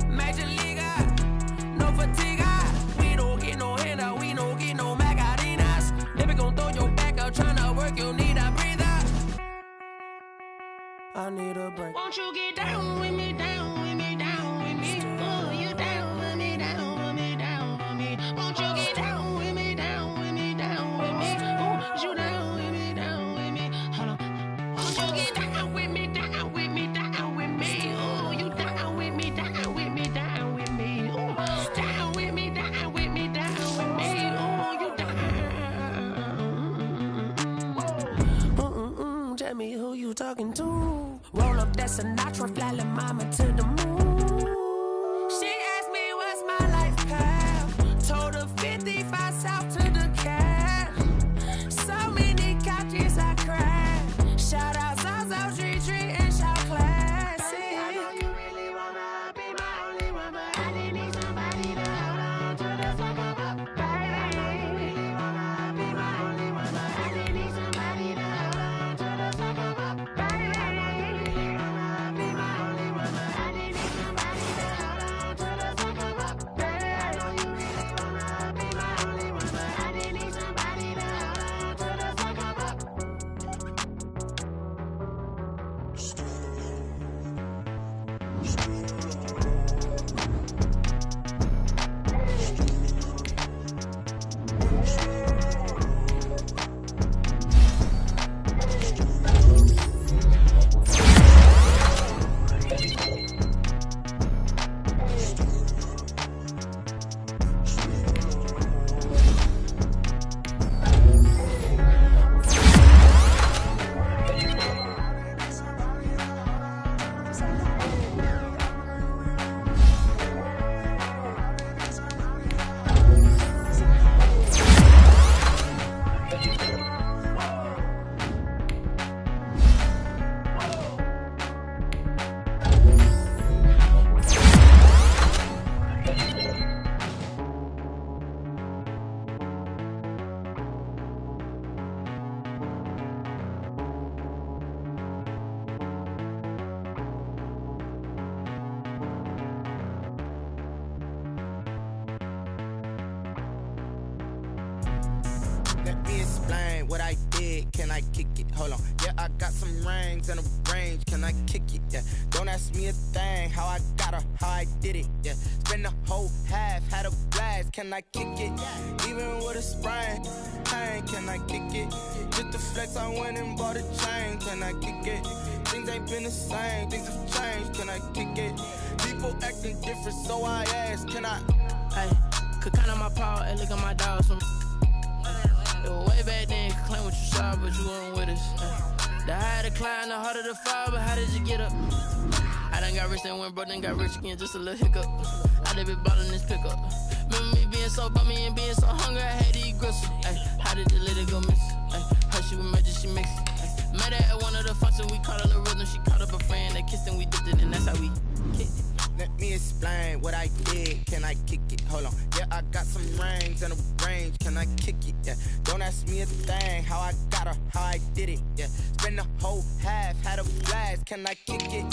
Major leaguer, no fatigue. We don't get no handout, we don't get no Macarinas. Never gon' throw your back out, tryna work, you need a breather. I need a break. Won't you get down with me, down with me, down with me? Oh, you down with me, down with me, down with me. Won't you get down with me, down with me, down with me? Oh, you down with me, down with me? Hold on. Won't you get down with me, down with me, down with me? Oh, you down with me, down with me, down with me? Oh, down with me, down with me, down with me? Oh, you down. Tell me who you talking to. Roll up that Sinatra, fly la mama to the moon. She asked me what's my life path. Told her 55 south to the cab. So many couches I cried. Shout out Zazo, Tree Tree, and shout classic. I know you really wanna be my only one, but I didn't need somebody to hold on to the sucker up. Baby, I know you really wanna be my only one, but I didn't need somebody to hold on to the sucker up. Baby, I know you really wanna be my only one, but I didn't need somebody to hold on to the sucker up. Baby, I know you really wanna be my only one, but I didn't need somebody to hold on to the sucker up. Let me explain what I did. Can I kick it? Hold on. Yeah, I got some rings and a range. Can I kick it? Yeah. Don't ask me a thing. How I got her, how I did it. Yeah. Spend the whole half, had a blast. Can I kick it? Even with a sprain, pain. Can I kick it? Just to flex, I went and bought a chain. Can I kick it? Things ain't been the same. Things have changed. Can I kick it? People acting different, so I ask. Can I? Hey, could count on my paw and look at my dogs from. It was way back then, could claim what you saw, but you weren't with us. The higher the climb, the harder the fall, but how did you get up? I done got rich and went broke, then got rich again, just a little hiccup. I done been ballin' this pickup. Remember me being so bummy and being so hungry, I had to eat gristle. Ay, how did the lady go miss? Ay, her she was magic, she mixed it. Ay, met her at one of the functions, we caught a little rhythm, she caught up a friend, they kissed and we dipped it, and that's how we kicked it. Let me explain what I did. Can I kick it? Hold on. Yeah, I got some rings and a range. Can I kick it? Yeah. Don't ask me a thing. How I got her, how I did it. Yeah. Spend the whole half, had a blast. Can I kick it?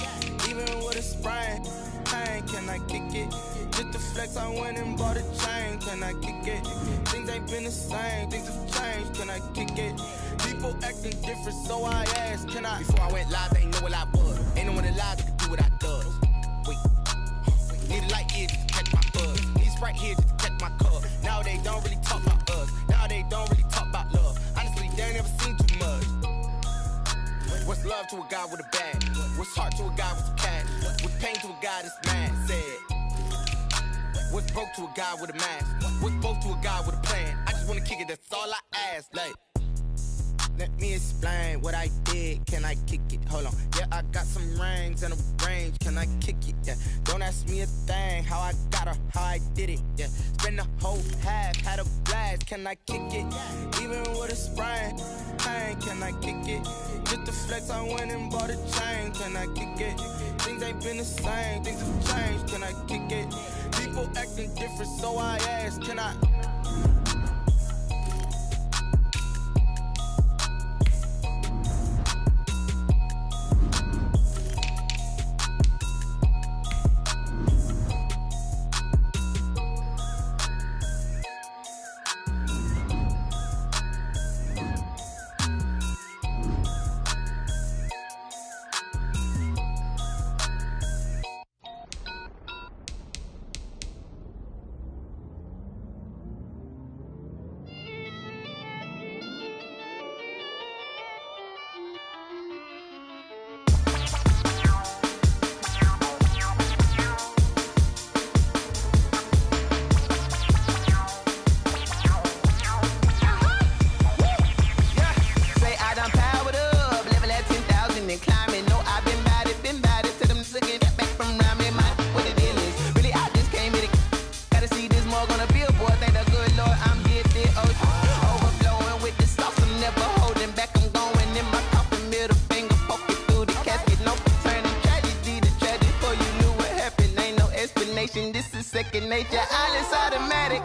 Even with a sprain, pain. Can I kick it? Just to flex, I went and bought a chain. Can I kick it? Things ain't been the same. Things have changed. Can I kick it? People acting different, so I asked. Can I? Before I went live, they ain't know what I was. Ain't no one alive that could do what I does. Wait. Need a light here just to catch my buzz. Need Sprite here just to catch my cup. Now they don't really talk about us. Now they don't really talk about love. Honestly, they ain't never seen too much. What's love to a guy with a bag? What's heart to a guy with some cash? What's pain to a guy that's mad? Said. What's broke to a guy with a mask? What's broke to a guy with a plan? I just wanna kick it, that's all I ask. Like, Let me explain what I did. Can I kick it? Hold on. Yeah, I got some rings and a range. Can I kick it? Yeah. Don't ask me a thing. How I got her, how I did it. Yeah. Spend the whole half, had a blast. Can I kick it? Even with a sprain. Pain, can I kick it? Just the flex, I went and bought a chain. Can I kick it? Things ain't been the same. Things have changed. Can I kick it? People acting different, so I ask. Can I? This is second nature, all is automatic.